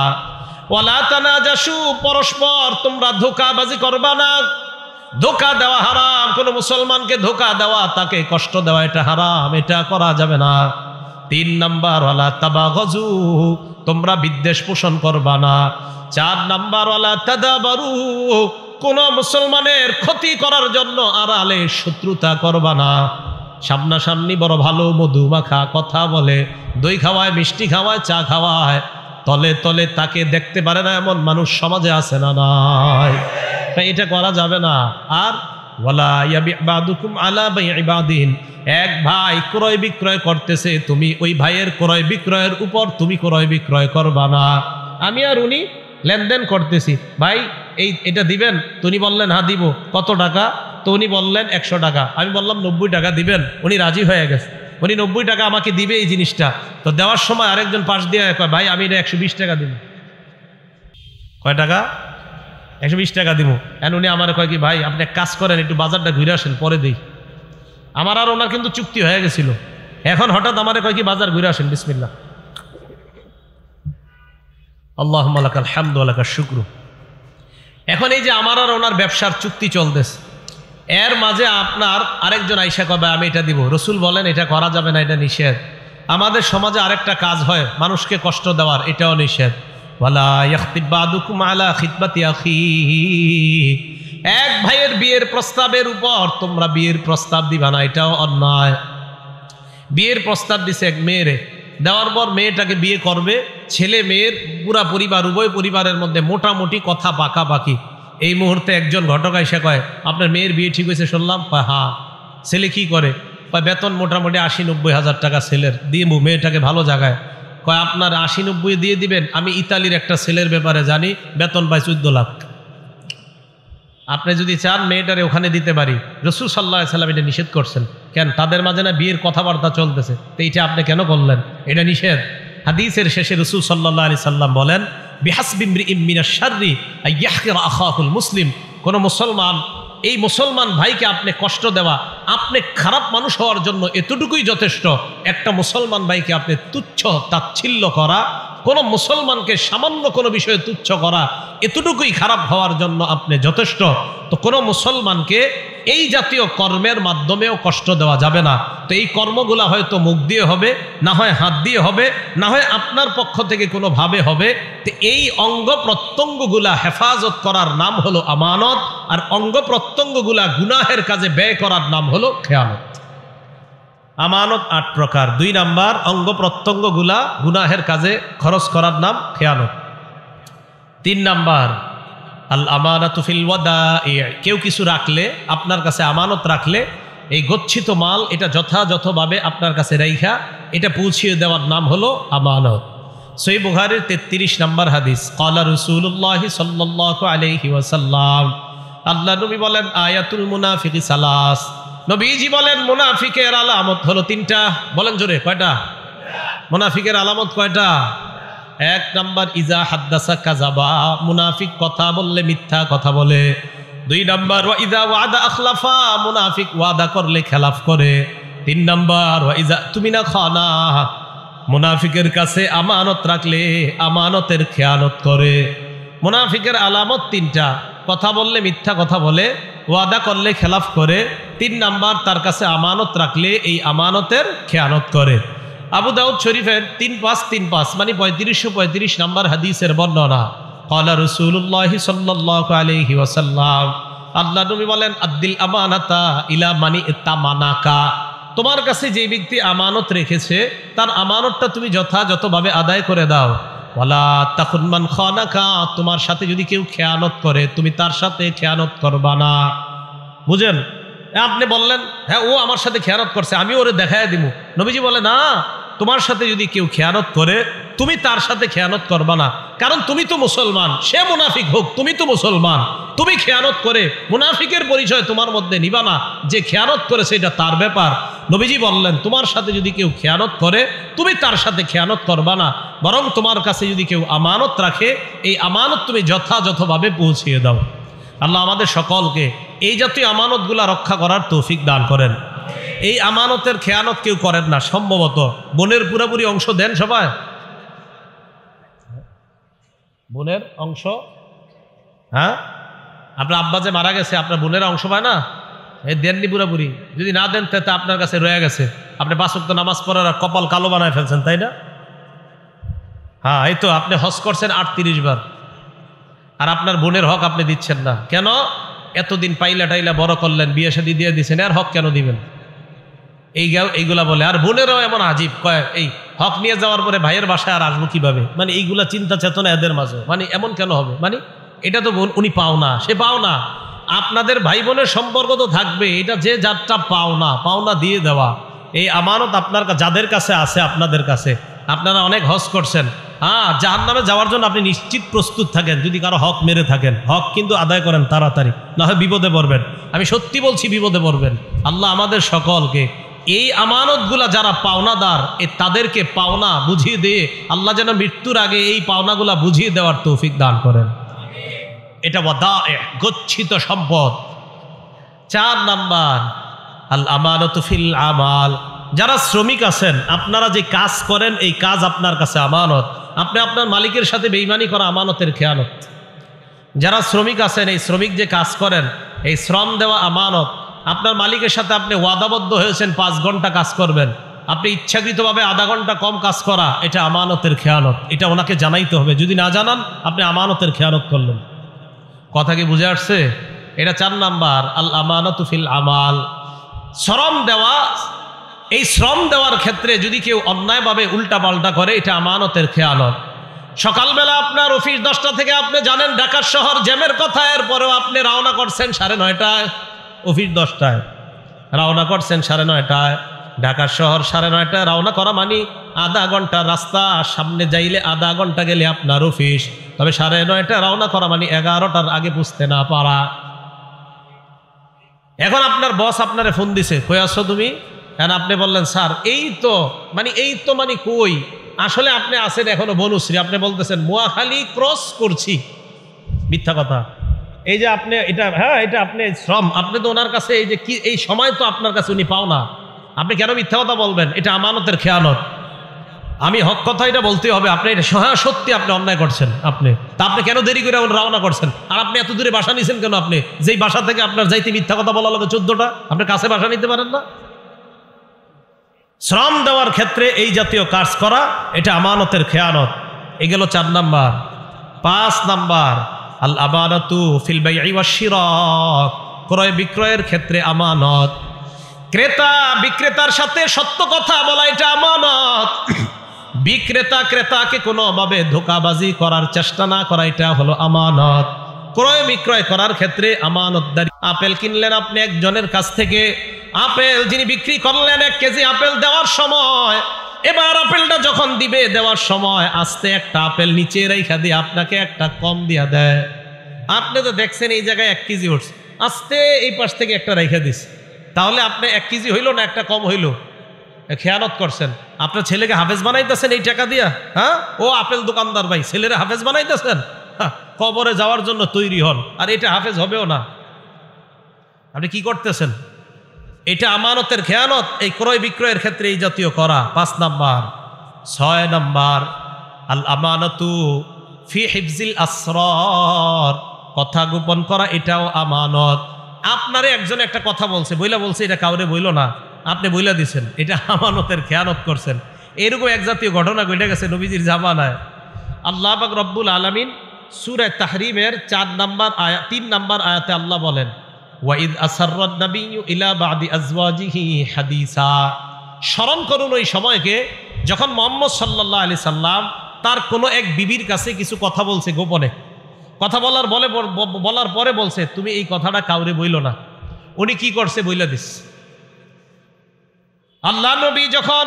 [SPEAKER 1] ওয়ালা তানাজাসু, পরস্পর তোমরা ধোঁকাবাজি করবা না। ধোঁকা দেওয়া হারাম, কোন মুসলমানকে ধোঁকা দেওয়া, তাকে কষ্ট দেওয়া, এটা হারাম, এটা করা যাবে না। 3 নাম্বার ওয়ালা তাবাগজু, তোমরা বিদ্বেষ পোষণ করবা না। 4 নাম্বার ওয়ালা তাদাবারু, কোন মুসলমানের ক্ষতি করার জন্য আড়ালে শত্রুতা করবা না। সামনাসামনি বড় ভালো মধু মাখা কথা বলে, দই খাওয়ায়, মিষ্টি খাওয়ায়, চা খাওয়ায়, তলে তলে তাকে দেখতে পারে না এমন মানুষ সমাজে আছে না নাই? এটা করা যাবে না। আর ওয়ালা ইয়াবি বাদুকুম আলা বাই'i বাদিন, এক ভাই ক্রয় বিক্রয় করতেছে, তুমি ওই ভাইয়ের ক্রয় বিক্রয়ের উপর তুমি ক্রয় বিক্রয় করবা না। আমি আর উনি লেনদেন করতেছি, ভাই এটা দিবেন? তো উনি বললেন হ্যাঁ দিব। কত টাকা? তো উনি বললেন 100 টাকা। আমি বললাম 90 টাকা দিবেন। উনি রাজি হয়ে গেছে, উনি 90 টাকা আমাকে দিবে এই জিনিসটা। তো দেওয়ার সময় আরেকজন পাশ দিয়ে কয়, ভাই আমি এটা 120 টাকা দিব। কয় টাকা? 120 টাকা দিব। এখন উনি আমার কয় কি, ভাই আপনি এক কাজ করেন, একটু বাজারটা ঘুরে আসেন, পরে দিই। আমার আর ওনার কিন্তু চুক্তি হয়ে গেছিল। এখন হঠাৎ আমার কয় কি, বাজার ঘুরে আসেন, বিসমিল্লাহ। আল্লাহুম্মা লাকাল হামদু ওয়া লাকাশ শুকরু। এখন এই যে আমার আর ওনার ব্যবসার চুক্তি চলতেছে, এর মাঝে আপনার আরেকজন আইসা কবে আমি এটা দিব। রসুল বলেন এটা করা যাবে না, এটা নিষেধ। আমাদের সমাজে আরেকটা কাজ হয় মানুষকে কষ্ট দেওয়ার, এটাও নিষেধ। ওয়ালা ইয়াখতিব বাদুকুম আলা খিতবাতি আখিহি, এক ভাইয়ের বিয়ের প্রস্তাবের উপর তোমরা বিয়ের প্রস্তাব দিবা না, এটাও অন্যায়। বিয়ের প্রস্তাব দিছে এক মেয়েরে, দেওয়ার পর মেয়েটাকে বিয়ে করবে, ছেলে মেয়ের পুরা পরিবার, উভয় পরিবারের মধ্যে মোটামুটি কথা পাকাপাকি। এই মুহূর্তে একজন ঘটক এসে কয়, আপনার মেয়ের বিয়ে ঠিক হয়েছে শুনলাম। কয় হ্যাঁ। ছেলে কি করে? কয় বেতন মোটামুটি 80-90 হাজার টাকা ছেলের, দিয়ে মেয়েটাকে ভালো জায়গায়। কয় আপনার 80-90 দিয়ে দিবেন? আমি ইতালির একটা ছেলের ব্যাপারে জানি, বেতন পায় 14 লাখ। আপনি যদি চান মেয়েটারে ওখানে দিতে পারি। রাসূল সাল্লাল্লাহু আলাইহি সাল্লাম এটা নিষেধ করছেন। কেন? তাদের মাঝে না বিয়ের কথাবার্তা চলতেছে, তো এইটা আপনি কেন করলেন? এটা নিষেধ। হাদিসের শেষে রাসূল সাল্লাল্লাহু আলাইহি সাল্লাম বলেন, বিহাসবি ইমরিইম মিনাশ শাররি আইয়াহকিরা আখাহুল মুসলিম, কোন মুসলমান, এই মুসলমান ভাইকে আপনি কষ্ট দেওয়া, আপনি খারাপ মানুষ হওয়ার জন্য এতটুকুই যথেষ্ট। একটা মুসলমান ভাইকে আপনি তুচ্ছ তাচ্ছিল্য করা, কোন মুসলমানকে সামান্য কোনো বিষয়ে তুচ্ছ করা, এতটুকুই খারাপ হওয়ার জন্য আপনি যথেষ্ট। তো কোনো মুসলমানকে এই জাতীয় কর্মের মাধ্যমেও কষ্ট দেওয়া যাবে না। তো এই কর্মগুলা হয়তো মুখ দিয়ে হবে, না হয় হাত দিয়ে হবে, না হয় আপনার পক্ষ থেকে কোনোভাবে হবে। তো এই অঙ্গ প্রত্যঙ্গগুলা হেফাজত করার নাম হলো আমানত, আর অঙ্গ প্রত্যঙ্গগুলা গুনাহের কাজে ব্যয় করার নাম হলো খেয়ানত। আমানত 8 প্রকার। 2 নাম্বার, অঙ্গ প্রত্যঙ্গগুলা গুনাহের কাজে খরচ করার নাম খেয়ানত। 3 নাম্বার, আল আমানাতু ফিল ওয়াদাই, কেউ কিছু রাখলে, আপনার কাছে আমানত রাখলে, এই গচ্ছিত মাল এটা যথাযথভাবে আপনার কাছে রাইখা এটা পৌঁছিয়ে দেওয়ার নাম হলো আমানত। সহিহ বুখারীর 33 নম্বর হাদিস, ক্বালা রাসূলুল্লাহ সাল্লাল্লাহু আলাইহি ওয়াসাল্লাম, আল্লাহ নবী বলেন আয়াতুল মুনাফিকি সালাস, নবীজি বলেন মুনাফিকের আলামত হলো তিনটা। বলেন জোরে, কয়টা? মুনাফিকের আলামত কয়টা? এক নাম্বার ইজা হাদ্দাসা কাযাবা, মুনাফিক কথা বললে মিথ্যা কথা বলে। দুই নাম্বার ওয়া ইজা ওয়াদা আখলাফা, মুনাফিক ওয়াদা করলে খেলাফ করে। তিন নাম্বার ওয়া ইজা তুমিনা খানা, মুনাফিকের কাছে আমানত রাখলে আমানতের খেয়ানত করে। মুনাফিকের আলামত তিনটা, কথা বললে মিথ্যা কথা বলে, ওয়াদা করলে খেলাফ করে, তিন নাম্বার তার কাছে আমানত রাখলে এই আমানতের খেয়ানত করে। আবু দাউদ শরীফের 3535 মানে 3535 নম্বর হাদিসের বর্ণনা। ক্বালা রাসূলুল্লাহ সাল্লাল্লাহু আলাইহি ওয়াসাল্লাম, আল্লাহ নবী বলেন আদ্দিল আমানাতা ইলা মানি ইত্তামানাকা, তোমার কাছে যে ব্যক্তি আমানত রেখেছে তার আমানতটা তুমি যথাযথভাবে আদায় করে দাও। ওয়ালা তাকুন মান খানাকা, তোমার সাথে যদি কেউ খেয়ানত করে তুমি তার সাথে খেয়ানত করবা না। বুঝেন? আপনি বললেন হ্যাঁ ও আমার সাথে খেয়ানত করছে, আমি ওরে দেখায় দিব। নবীজি বলে না, তোমার সাথে যদি কেউ খেয়ানত করে তুমি তার সাথে খেয়ানত করবা না, কারণ তুমি তো মুসলমান, সে মুনাফিক হোক, তুমি তো মুসলমান। তুমি খেয়ানত করে মুনাফিকের পরিচয় তোমার মধ্যে নিবা না, যে খেয়ানত করেছে এটা তার ব্যাপার। নবীজি বললেন তোমার সাথে যদি কেউ খেয়ানত করে তুমি তার সাথে খেয়ানত করবা না, বরং তোমার কাছে যদি কেউ আমানত রাখে এই আমানত তুমি যথাযথভাবে পৌঁছিয়ে দাও। আল্লাহ আমাদের সকলকে এই জাতীয় আমানতগুলা রক্ষা করার তৌফিক দান করেন। এই আমানতের খেয়ানত কেউ করেন না সম্ভবত। বোনের পুরোপুরি অংশ দেন সবাই, বোনের অংশ। হ্যাঁ, আপনার আব্বা যে মারা গেছে আপনার বোনের অংশ পায় না, এই দেননি পুরোপুরি। যদি না দেন তা আপনার কাছে রয়ে গেছে, আপনি 5 ওয়াক্ত নামাজ পড়ার কপাল কালো বানায় ফেলছেন, তাই না? হ্যাঁ, এই তো আপনি হজ করছেন 38 বার, আর আপনার বোনের হক আপনি দিচ্ছেন না কেন? এতদিন পাইলা টাইলা বড় করলেন, বিয়ে শাদী দিয়ে দিচ্ছেন, আর হক কেন দিবেন? এইগুলা বলে। আর বোনেরাও এমন আজীব, কয় এই হক নিয়ে যাওয়ার পরে ভাইয়ের বাসায় আর আসবো কিভাবে, মানে এইগুলা চিন্তা চেতনা এদের মাঝে, মানে এমন কেন হবে, মানে এটা তো উনি পাও না, সে পাও না। আপনাদের ভাই বোনের সম্পর্ক তো থাকবে, এটা যে যারটা পাওনা দিয়ে দেওয়া। এই আমানত আপনার যাদের কাছে আছে, আপনাদের কাছে, আপনারা অনেক হজ করছেন, হ্যাঁ, জাহান্নামে যাওয়ার জন্য আপনি নিশ্চিত প্রস্তুত থাকেন যদি কারো হক মেরে থাকেন। হক কিন্তু আদায় করেন তাড়াতাড়ি, না হয় বিপদে পড়বেন। আমি সত্যি বলছি, বিপদে পড়বেন। আল্লাহ আমাদের সকলকে এই আমানতগুলা যারা পাওনাদার তাদেরকে পাওনা বুঝিয়ে দিয়ে আল্লাহ যেন মৃত্যুর আগে এই পাওনাগুলা বুঝিয়ে দেওয়ার তৌফিক দান করেন। এটা গচ্ছিত সম্পদ। 4 নাম্বার আল আমানাতু ফিল আমাল, যারা শ্রমিক আছেন আপনারা যে কাজ করেন এই কাজ আপনার কাছে আমানত। আপনি আপনার মালিকের সাথে বেঈমানি করা আমানতের খেয়ানত। যারা শ্রমিক আছেন এই শ্রমিক যে কাজ করেন এই শ্রম দেওয়া আমানত। আপনার মালিকের সাথে আপনি ওয়াদাবদ্ধ হয়েছেন 5 ঘন্টা কাজ করবেন, আপনি ইচ্ছাকৃতভাবে আধা ঘন্টা কম কাজ করা, এটা আমানতের খেয়ানত। এটা ওনাকে জানাইতে হবে, যদি না জানান আপনি আমানতের খেয়ানত করলেন। কথা কি বুঝে আসছে? এটা 4 নাম্বার আল আমানাতু ফিল আমাল, শ্রম দেওয়া। এই শ্রম দেওয়ার ক্ষেত্রে যদি কেউ অন্যায়ভাবে উল্টা পাল্টা করে এটা আমানতের খেয়ানত। সকালবেলা আপনার অফিস 10টা থেকে, আপনি জানেন ঢাকা শহর জ্যামের কথা, এরপরেও আপনি রওনা করছেন 9:30টায়, অফিস 10টায়, রওনা করছেন 9:30টায়। ঢাকা শহর 9:30টায় রওনা করা মানে আধা ঘন্টা রাস্তা, সামনে যাইলে আধা ঘন্টা গেলে আপনার অফিস। তবে 9:30টায় রওনা করা মানে 11টার আগে বুঝতে না পারা। এখন আপনার বস আপনারে ফোন দিছে, কই আছো তুমি? এখন আপনি বললেন স্যার এই তো মানে কই, আসলে আপনি আছেন এখনো বনুশ্রী, আপনি বলতেছেন মোয়াখালী ক্রস করছি। মিথ্যা কথা। এই যে আপনি এটা, হ্যাঁ এটা আপনি শ্রম, আপনি তো ওনার কাছে এই যে কি এই সময় তো আপনার কাছে উনি পাও না, আপনি কেন মিথ্যা কথা বলবেন? এটা আমানতের খেয়ানত। আমি হক কথা এটা বলতে হবে, আপনি এটা সত্যি আপনি অন্যায় করছেন। আপনি কেন দেরি করে রওনা করছেন? আর আপনি এত দূরে বাসা নিছেন কেন? আপনি যেই বাসা থেকে আপনার যাইতে মিথ্যা কথা বলা লাগে 14টা, আপনি কাছে বাসা নিতে পারেন না? শ্রম দেওয়ার ক্ষেত্রে এই জাতীয় কাজ করা এটা আমানতের খেয়ানত। এই গেল 4 নাম্বার। 5 নাম্বার আল আমানাতু ফিল বাই'i ওয়াশ শিরা, ক্রয় বিক্রয়ের ক্ষেত্রে আমানত। ক্রেতা বিক্রেতার সাথে সত্য কথা বলা এটা আমানত। বিক্রেতা ক্রেতাকে কোনোভাবে ধোঁকাবাজি করার চেষ্টা না করা এটা হলো আমানত। ক্রয় বিক্রয় করার ক্ষেত্রে আমানতদারি। আপেল কিনলেন আপনি একজনের কাছ থেকে, আপেল যিনি বিক্রি করলেন 1 কেজি আপেল দেওয়ার সময়, এবার আপেলটা যখন দিবে দেওয়ার সময় আস্তে একটা আপেল নিচে রেখা দিয়ে আপনাকে একটা কম দিয়া দেয়। আপনি তো দেখছেন এই জায়গায় 1 কেজি উঠছে, আস্তে এই পাশ থেকে একটা রেখে দিস, তাহলে আপনি 1 কেজি হইল না একটা কম হইল? খেয়ানত করছেন। আপনার ছেলেকে হাফেজ বানাইতেছেন এই টাকা দিয়া, হ্যাঁ? ও আপেল দোকানদার ভাই, ছেলেরা হাফেজ বানাইতেছেন? কবরে যাওয়ার জন্য তৈরি হন, আর এটা হাফেজ হবেও না। আপনি কি করতেছেন? এটা আমানতের খেয়ানত। এই ক্রয় বিক্রয়ের ক্ষেত্রে এই জাতীয় করা 5 নাম্বার। 6 নাম্বার, আল আমানাতু ফি হিফজিল আসরার, কথা গোপন করা এটাও আমানত। আপনারে একজন একটা কথা বলছে, বলছে এটা কাউরে বইল না, আপনি বইলা দিছেন, এটা আমানতের খেয়ানত করছেন। এরকম এক জাতীয় ঘটনা ঘটে গেছে নবীজির জামানায়। আল্লাহ পাক রব্বুল আলামিন সূরা তাহরিমের 3 নাম্বার আয়াতে আল্লাহ বলেন, ওয়াইদ আসাররান নাবিয়্যু ইলা বাদি আজওয়াজিহি হাদিসা। স্মরণ করুন ওই সময়কে যখন মুহাম্মদ সাল্লাল্লাহু আলাইহি সাল্লাম তার কোনো এক বিবির কাছে কিছু কথা বলছে গোপনে। কথা বলার পরে বলছে, তুমি এই কথাটা কাউরে বইল না। উনি কি করছে? বইলা দিস। আল্লাহ নবী যখন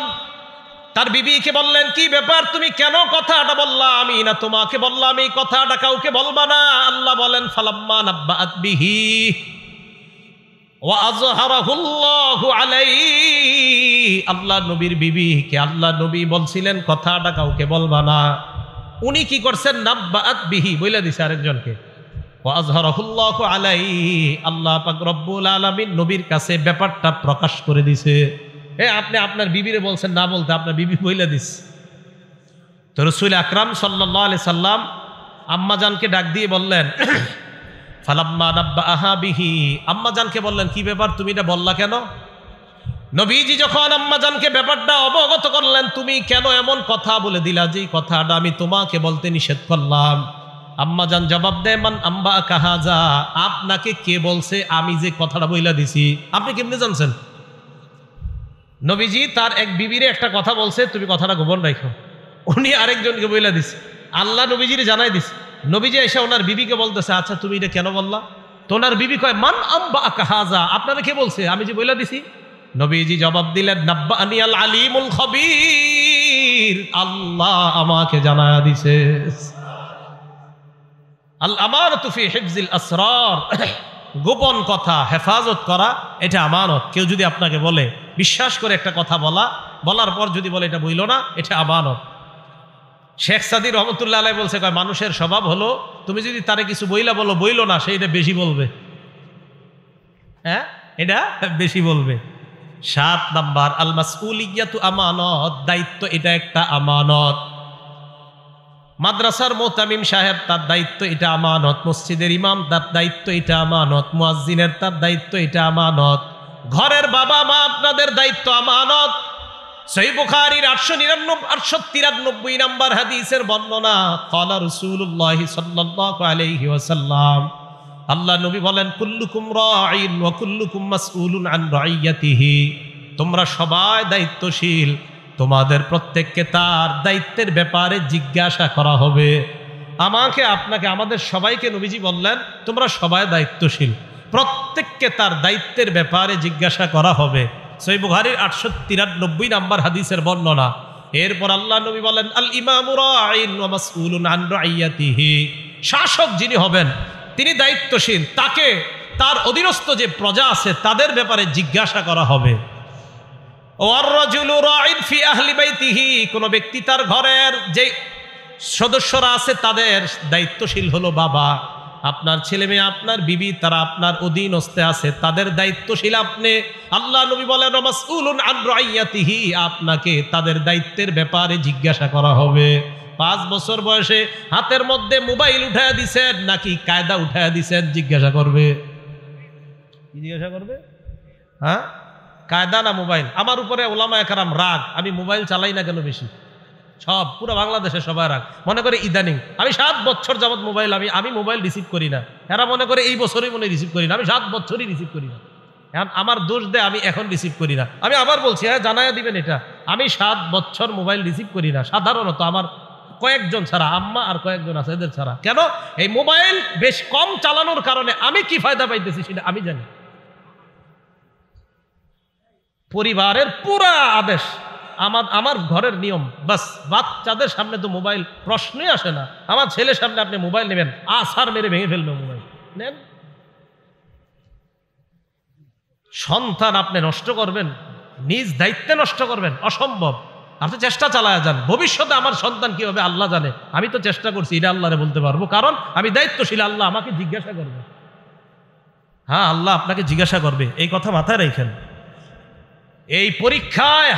[SPEAKER 1] তার বিবিকে বললেন, কি ব্যাপার, তুমি কেন কথাটা বললা? আমি না তোমাকে বললাম এই কথাটা কাউকে বলবা না। আল্লাহ বলেন, ফালাম্মা নাব্বাআত বিহি ওয়া আযহারাহুল্লাহু আলাইহি। আল্লাহ নবীর বিবিকে আল্লাহ নবী বলছিলেন কথাটা কাউকে বলবা না। উনি কি করছেন? নাব্বাআত বিহি, বইলা দিছে আরেকজনকে। ওয়া আযহারাহুল্লাহু আলাইহি, আল্লাহ পাক রব্বুল আলামিন নবীর কাছে ব্যাপারটা প্রকাশ করে দিছে। আপনি আপনার বিবিরে বলছেন না বলতে, আপনার বিবি বইলা দিস। তো রাসূল আকরাম সাল্লাল্লাহু আলাইহি সাল্লাম আম্মাজানকে ডাক দিয়ে বললেন, ফালাম্মা নাব্বাআহা বিহি, আম্মাজানকে বললেন, কি ব্যাপার, তুমি এটা বললা কেন? নবীজি যখন আম্মাজানকে ব্যাপারটা অবগত করলেন, তুমি কেন এমন কথা বলে দিলা যে কথাটা আমি তোমাকে বলতে নিষেধ করলাম? আম্মাজান জবাব দেয়, মান আম্বাআকা হাযা, আপনাকে কে বলছে আমি যে কথাটা বইলা দিছি? আপনি কেমনে জানছেন? নবীজি তার এক বিবিরে একটা কথা বলছে, তুমি কথাটা গোপন রাখো। উনি আরেকজনকে বইলা দিছে, আল্লাহ নবীজিরে জানাই দিছে। নবীজি এসে ওনার বিবিকে বলতেছে, আচ্ছা তুমি এটা কেন বললা? তো ওনার বিবি কয়, মান আম্বাআকা হাযা, আপনারা কে বলছে আমি যে বইলা দিছি? নবীজি জবাব দিলেন, নাব্বাআনি আল আলিমুল খবীর, আল্লাহ আমাকে জানায়া দিছে। আল আমানাতু ফি হিফজিল আসরার, গোপন কথা হেফাজত করা এটা আমানত। কেউ যদি আপনাকে বলে, বিশ্বাস করে একটা কথা বলার পর যদি বলে এটা বইল না, এটা আমানত। শেখ সাদী রহমতুল্লাহ আলাইহি বলছে, কয় মানুষের স্বভাব হলো তুমি যদি তারে কিছু বইল না, সে এটা বেশি বলবে। হ্যাঁ, এটা বেশি বলবে। 7 নাম্বার, আল মাসউলিয়াতু আমানত, দায়িত্ব এটা একটা আমানত। মাদ্রাসার মুতামিম সাহেব তার দায়িত্ব এটা আমানত, মসজিদের ইমাম তার দায়িত্ব এটা আমানত, মুয়াজ্জিনের তার দায়িত্ব এটা আমানত, ঘরের বাবা মা আপনাদের দায়িত্ব আমানত। সহিহ বুখারীর 893 নাম্বার হাদিসের বর্ণনা, ক্বালা রাসূলুল্লাহ সাল্লাল্লাহু আলাইহি ওয়াসাল্লাম, আল্লাহ নবী বলেন, কুল্লুকুম রাঈন ওয়া কুল্লুকুম মাসউলুন আন রাইয়াতিহি, তোমরা সবাই দায়িত্বশীল, তোমাদের প্রত্যেককে তার দায়িত্বের ব্যাপারে জিজ্ঞাসা করা হবে। আমাকে, আপনাকে, আমাদের সবাইকে নবীজি বললেন তোমরা সবাই দায়িত্বশীল, প্রত্যেককে তার দায়িত্বের ব্যাপারে জিজ্ঞাসা করা হবে। সহিহ বুখারীর 893 নাম্বার হাদিসের বর্ণনা। এরপর আল্লাহ নবী বলেন, আল ইমামু রাঈন ওয়া মাসউলুন আন রাইয়াতিহি, শাসক যিনি হবেন তিনি দায়িত্বশীল, তাকে তার অধীনস্থ যে প্রজা আছে তাদের ব্যাপারে জিজ্ঞাসা করা হবে। ওয়ার রাজুলু রাঈন ফি আহলি বাইতিহি, কোন ব্যক্তি তার ঘরের যে সদস্যরা আছে তাদের দায়িত্বশীল হলো বাবা। আপনার ছেলে মেয়ে, আপনার বিবি, তারা আপনার অধীনস্থে আছে, তাদের দায়িত্বশীল আপনি। আল্লাহ নবী বলেন, মাসউলুন আন রাইয়াতিহি, আপনাকে তাদের দায়িত্বের ব্যাপারে জিজ্ঞাসা করা হবে। 5 বছর বয়সে হাতের মধ্যে মোবাইল উঠায়া দিছেন নাকি কায়দা উঠায়া দিছেন, জিজ্ঞাসা করবে। কি জিজ্ঞাসা করবে? হ্যাঁ, কায়দা না মোবাইল? আমার উপরে উলামায়ে কেরাম রাগ, আমি মোবাইল চালাই না কেন বেশি। সব পুরো বাংলাদেশে সবাই রাগ, মনে করে ইদানিং আমি 7 বছর যাবত মোবাইল, আমি মোবাইল রিসিভ করি না। এরা মনে করে এই বছরই মনে রিসিভ করি না, আমি 7 বছরই রিসিভ করি না। আমার দোষ দেয় আমি এখন রিসিভ করি না। আমি আবার বলছি, হ্যাঁ জানাইয়া দিবেন এটা, আমি 7 বছর মোবাইল রিসিভ করি না, সাধারণত আমার কয়েকজন ছাড়া, আম্মা আর কয়েকজন আছে, এদের ছাড়া। কেন? এই মোবাইল বেশ কম চালানোর কারণে আমি কি ফায়দা পাইতেছি সেটা আমি জানি। পরিবারের পুরা আদেশ, আমার ঘরের নিয়ম, বাস বাচ্চাদের সামনে তো মোবাইল প্রশ্নই আসে না। আমার ছেলের সামনে আপনি মোবাইল নেবেন, আছাড় মেরে ভেঙে ফেলবে মোবাইল। নেন, সন্তান আপনি নষ্ট করবেন, নিজ দায়িত্বে নষ্ট করবেন, অসম্ভব। আপনি চেষ্টা চালায় যান, ভবিষ্যতে আমার সন্তান কি হবে আল্লাহ জানে। আমি তো চেষ্টা করছি, এটা আল্লাহরে বলতে পারবো, কারণ আমি দায়িত্বশীল। আল্লাহ আমাকে জিজ্ঞাসা করবে, হ্যাঁ আল্লাহ আপনাকে জিজ্ঞাসা করবে, এই কথা মাথায় রাখেন। এই পরীক্ষায়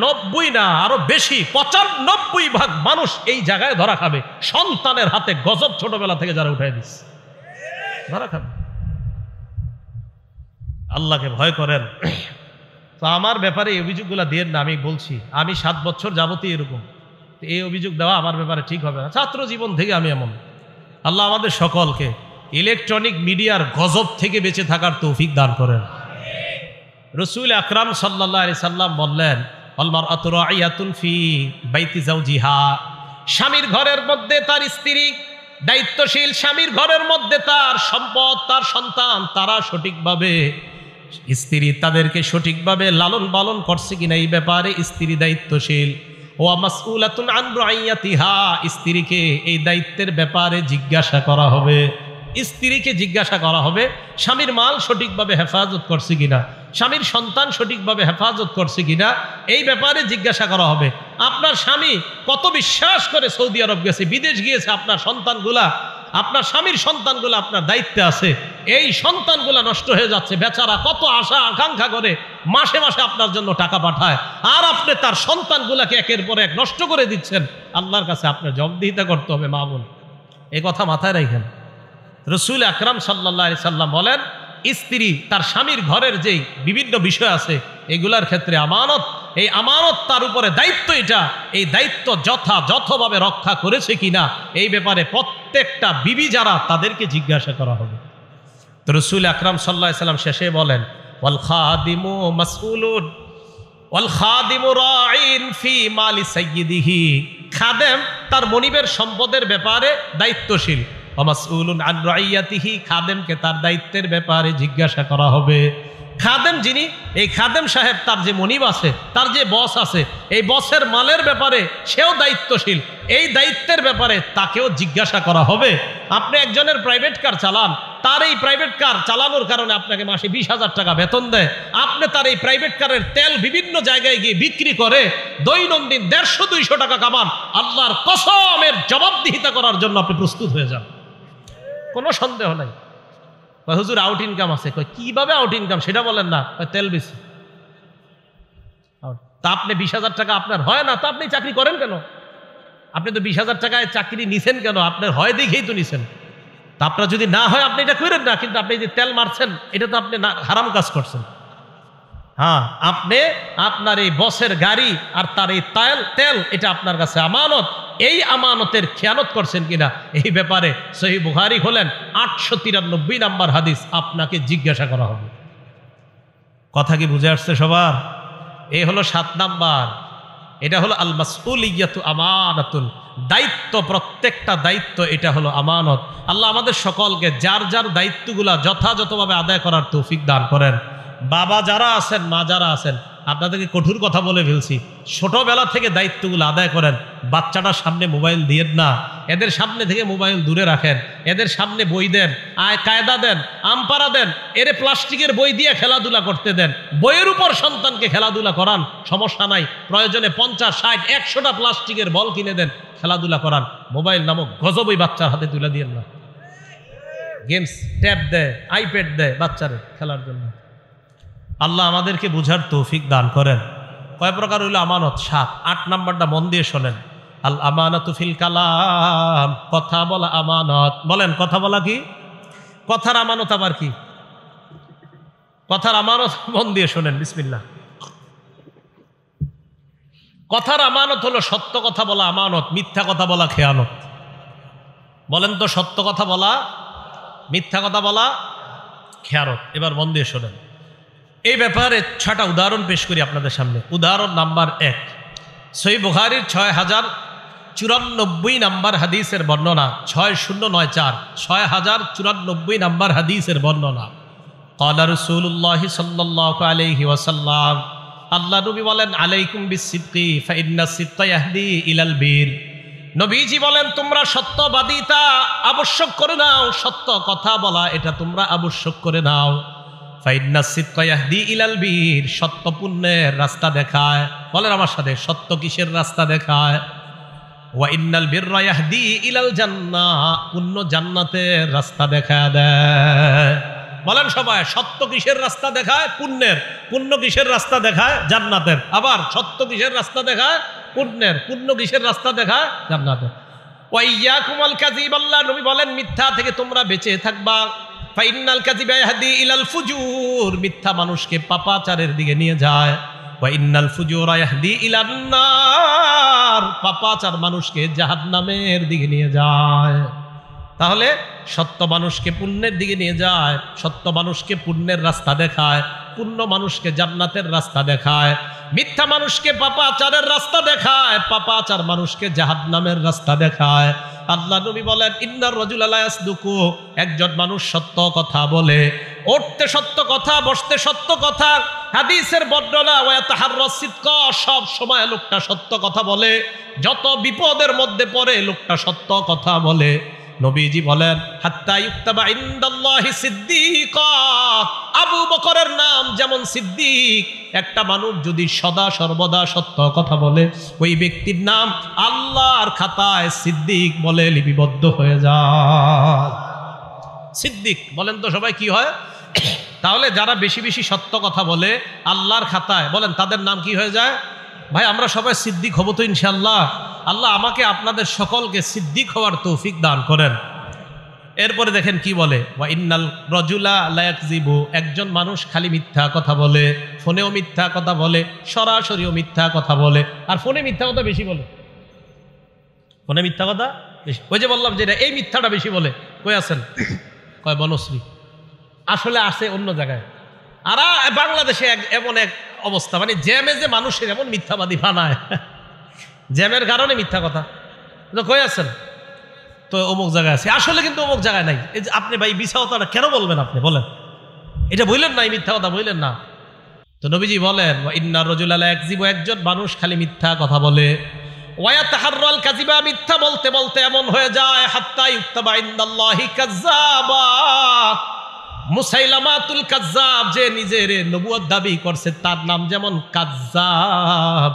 [SPEAKER 1] 90 না আরো বেশি 95% মানুষ এই জায়গায় ধরা খাবে। সন্তানের হাতে গজব ছোটবেলা থেকে যারা উঠাই দিচ্ছে ধরা খাবে। আল্লাহকে ভয় করেন। তো আমার ব্যাপারে এই অভিযোগগুলো দিয়ে না, আমি বলছি আমি 7 বছর যাবতীয় এরকম। এই অভিযোগ দেওয়া আমার ব্যাপারে ঠিক হবে না, ছাত্র জীবন থেকে আমি এমন। আল্লাহ আমাদের সকলকে ইলেকট্রনিক মিডিয়ার গজব থেকে বেঁচে থাকার তৌফিক দান করেন। রসুল আকরাম সাল্লাল্লাহু আলাইহি সাল্লাম বললেন, আল মারআতু রাইয়াতুন ফি বাইতি যাওজিহা, স্বামীর ঘরের মধ্যে তার স্ত্রী দায়িত্বশীল, স্বামীর ঘরের মধ্যে তার সম্পদ, তার সন্তান, তারা সঠিকভাবে স্ত্রী তাদেরকে সঠিকভাবে লালন পালন করছে কিনা এই ব্যাপারে স্ত্রী দায়িত্বশীল। ওয়া মাসউলাতুন আন রাইয়াতিহা, স্ত্রীকে এই দায়িত্বের ব্যাপারে জিজ্ঞাসা করা হবে। স্ত্রীকে জিজ্ঞাসা করা হবে স্বামীর মাল সঠিকভাবে হেফাজত করছে কিনা, স্বামীর সন্তান সঠিকভাবে হেফাজত করছে কিনা, এই ব্যাপারে জিজ্ঞাসা করা হবে। আপনার স্বামী কত বিশ্বাস করে সৌদি আরব গেছে, বিদেশ গিয়েছে, আপনার সন্তানগুলা, আপনার স্বামীর সন্তানগুলো আপনার দায়িত্বে আছে, এই সন্তানগুলা নষ্ট হয়ে যাচ্ছে। বেচারা কত আশা আকাঙ্ক্ষা করে মাসে মাসে আপনার জন্য টাকা পাঠায়, আর আপনি তার সন্তানগুলাকে একের পর এক নষ্ট করে দিচ্ছেন। আল্লাহর কাছে আপনার জবাবদিহিতা করতে হবে। মা বোন, এই কথা মাথায় রাখেন। রসুল আকরাম সাল্লাল্লাহু আলাইহি সাল্লাম বলেন, স্ত্রী তার স্বামীর ঘরের যেই বিভিন্ন বিষয় আছে এগুলার ক্ষেত্রে আমানত, এই আমানত তার উপরে দায়িত্ব, এটা এই দায়িত্ব যথাযথভাবে রক্ষা করেছে কিনা এই ব্যাপারে প্রত্যেকটা বিবি যারা তাদেরকে জিজ্ঞাসা করা হবে। তো রসুল আকরাম সাল্লাল্লাহু আলাইহি সাল্লাম শেষে বলেন, ওয়াল খাদিমু মাসউলুন ওয়াল খাদিমু রাঈন ফি মালি সাইয়্যিদিহি, খাদেম তার মনিবের সম্পদের ব্যাপারে দায়িত্বশীল। মাসউলুন আন রাইয়াতিহি, খাদেমকে তার দায়িত্বের ব্যাপারে জিজ্ঞাসা করা হবে। খাদেম যিনি, এই খাদেম সাহেব তার যে মনিব আছে, তার যে বস আছে, এই বসের মালের ব্যাপারে সেও দায়িত্বশীল, এই দায়িত্বের ব্যাপারে তাকেও জিজ্ঞাসা করা হবে। আপনি একজনের প্রাইভেট কার চালান, তার এই প্রাইভেট কার চালানোর কারণে আপনাকে মাসে 20,000 টাকা বেতন দেয়, আপনি তার এই প্রাইভেট কারের তেল বিভিন্ন জায়গায় গিয়ে বিক্রি করে দৈনন্দিন 150-200 টাকা কামান। আল্লাহর কসমের জবাবদিহিতা করার জন্য আপনি প্রস্তুত হয়ে যান, কোনো সন্দেহ নাই। হুজুর আউট ইনকাম আছে, কিভাবে আউট ইনকাম সেটা বলেন না, তেল বেশি। তা আপনি 20,000 টাকা আপনার হয় না, তা আপনি চাকরি করেন কেন? আপনি তো 20,000 টাকায় চাকরি নিছেন কেন? আপনার হয় দেখেই তো নিছেন। তা আপনার যদি না হয় আপনি এটা করেন না, কিন্তু আপনি যে তেল মারছেন এটা তো আপনি হারাম কাজ করছেন। হ্যাঁ, আপনি আপনার এই বসের গাড়ি আর তার এই তেল এটা আপনার কাছে আমানত, এই আমানতের খেয়ানত করছেন কিনা এই ব্যাপারে সহিহ বুখারী হলেন 893 নাম্বার হাদিস, আপনাকে জিজ্ঞাসা করা হবে। কথা কি বুঝে আসছে সবার? এই হলো 7 নাম্বার। এটা হলো আল মাসউলিয়াতু আমানাতুন, দায়িত্ব, প্রত্যেকটা দায়িত্ব এটা হলো আমানত। আল্লাহ আমাদের সকলকে যার যার দায়িত্বগুলা যথাযথভাবে আদায় করার তৌফিক দান করেন। বাবা যারা আছেন, মা যারা আছেন, আপনাদেরকে কঠোর কথা বলে ফেলছি, ছোটবেলা থেকে দায়িত্বগুলো আদায় করেন। বাচ্চাটার সামনে মোবাইল দিয়েন না, এদের সামনে থেকে মোবাইল দূরে রাখেন, এদের সামনে বই দেন, কায়দা দেন, আমপারা দেন, এরে প্লাস্টিকের বই দিয়ে খেলাধুলা করতে দেন। বইয়ের উপর সন্তানকে খেলাধুলা করান, সমস্যা নাই, প্রয়োজনে 50, 60, 100টা প্লাস্টিকের বল কিনে দেন, খেলাধুলা করান। মোবাইল নামক গজবই বাচ্চার হাতে তুলে দিয়েন না। গেমস, ট্যাব দেয়, আইপ্যাড দেয় বাচ্চারে খেলার জন্য। আল্লাহ আমাদেরকে বুঝার তৌফিক দান করেন। কয় প্রকার হইল আমানত? 7। 8 নাম্বারটা মন দিয়ে শোনেন। আল আমানাতু ফিল কালাম, কথা বলা আমানত। বলেন, কথা বলা কি? কথার আমানত আবার কি? কথার আমানত মন দিয়ে শোনেন, বিসমিল্লাহ। কথার আমানত হলো সত্য কথা বলা আমানত, মিথ্যা কথা বলা খেয়ানত। বলেন তো, সত্য কথা বলা, মিথ্যা কথা বলা খেয়ানত। এবার মন দিয়ে শোনেন। এই ব্যাপারে 6টা উদাহরণ পেশ করি আপনাদের সামনে। উদাহরণ নাম্বার 1, সহিহ বুখারীর 6094 নাম্বার হাদিসের বর্ণনা, 6094, 6094 নাম্বার হাদিসের বর্ণনা। ক্বালা রাসূলুল্লাহ সাল্লাল্লাহু আলাইহি ওয়াসাল্লাম, আল্লাহ নবী বলেন আলাইকুম বিসসিদকি ফাইন্নাস সিদকা ইয়াহদি ইলাল বীর। নবীজি বলেন তোমরা সত্যবাদিতা আবশ্যক করে নাও, সত্য কথা বলা এটা তোমরা আবশ্যক করে নাও। ফাইন্নাস সিদকা ইয়াহদি ইলাল বীর, সত্য পুণ্যের রাস্তা দেখায়। বলেন আমার সাথে, সত্য কিসের রাস্তা দেখায়? ওয়া ইন্নাল বিররা ইয়াহদি ইলাল জান্নাহ, পুণ্য জান্নাতের রাস্তা দেখায় দেয়। বলেন সবাই, সত্য কিসের রাস্তা দেখায়? পুণ্যের। পুণ্য কিসের রাস্তা দেখায়? জান্নাতের। আবার সত্য কিসের রাস্তা দেখায়? পুণ্যের। পুণ্য কিসের রাস্তা দেখায়? জান্নাতের। ওয়া ইয়াকুমুল কাযিব, আল্লাহ নবী বলেন মিথ্যা থেকে তোমরা বেঁচে থাকবা। ফাইন্নাল কাযিবা ইয়াহদি ইলাল ফুজুর, মিথ্যা মানুষকে পাপাচারের দিকে নিয়ে যায়। ওয়া ইন্নাল ফুজুরা ইয়াহদি ইলান নার, পাপাচার মানুষকে জাহান্নামের দিকে নিয়ে যায়। তাহলে সত্য মানুষকে পুণ্যের দিকে নিয়ে যায়, সত্য মানুষকে পুণ্যের রাস্তা দেখায়, পুণ্য মানুষকে জান্নাতের রাস্তা দেখায়। মিথ্যা মানুষকে পাপাচারের রাস্তা দেখায়, পাপাচার মানুষকে জাহান্নামের রাস্তা দেখায়। আল্লাহ নবী বলেন ইন্নার রাজুলা লা ইয়াসদুকু, একজন মানুষ সত্য কথা বলে, উঠতে সত্য কথা, বসতে সত্য কথা। হাদিসের বর্ণনা ওয়া ইয়াতাহাররাস সিদকা, সব সময় লোকটা সত্য কথা বলে, যত বিপদের মধ্যে পড়ে লোকটা সত্য কথা বলে। নবীজি বলেন হাত্তা ইউক্তাবা ইনদাল্লাহি সিদ্দিকা, আবু বকরের নাম যেমন সিদ্দিক। একটা মানুষ যদি সদা সর্বদা সত্য কথা বলে, ওই ব্যক্তির নাম আল্লাহর খাতায় সিদ্দিক বলে লিপিবদ্ধ হয়ে যায়। সিদ্দিক বলেন তো সবাই কি হয়? তাহলে যারা বেশি বেশি সত্য কথা বলে আল্লাহর খাতায়, বলেন তাদের নাম কি হয়ে যায়? ভাই আমরা সবাই সিদ্দিক হব তো ইনশাআল্লাহ। আল্লাহ আমাকে আপনাদের সকলকে সিদ্দিক হওয়ার তৌফিক দান করেন। এরপরে দেখেন কি বলে, ওয়া ইন্নাল রাজুলা লা ইয়াকযিবু, একজন মানুষ খালি মিথ্যা কথা বলে, ফোনেও মিথ্যা কথা বলে, সরাসরিও মিথ্যা কথা বলে। আর ফোনে মিথ্যা কথা বেশি বলে, ফোনে মিথ্যা কথা বেশি। ওই যে বললাম যে এই মিথ্যাটা বেশি বলে, কই আছেন? কয় বনশ্রী। আসলে আছে অন্য জায়গায়। আর বাংলাদেশে এমন এক অবস্থা, মানে জ্যামে যে মানুষের এমন মিথ্যাবাদী বানায়, জ্যামের কারণে মিথ্যা কথা। কই আছেন? তো অমুক জায়গায় আছে, আসলে কিন্তু অমুক জায়গায় নাই। এই যে আপনি ভাই মিথ্যা কথাটা কেন বলবেন? আপনি বলেন, এটা বললেন না, এই মিথ্যা কথা বললেন না। তো নবীজি বলেন ইন্নার রাজুলা লা ইয়াকযিবু, একজন মানুষ খালি মিথ্যা কথা বলে। ওয়া ইয়াতাহাররাল কাযিবা, মিথ্যা বলতে বলতে এমন হয়ে যায় হাত্তা ইউক্তাবা ইনদাল্লাহি কাযযাবা। মুসাইলামাতুল কাযযাব, যে নিজের নবুয়ত দাবি করছে, তার নাম যেমন কাযযাব।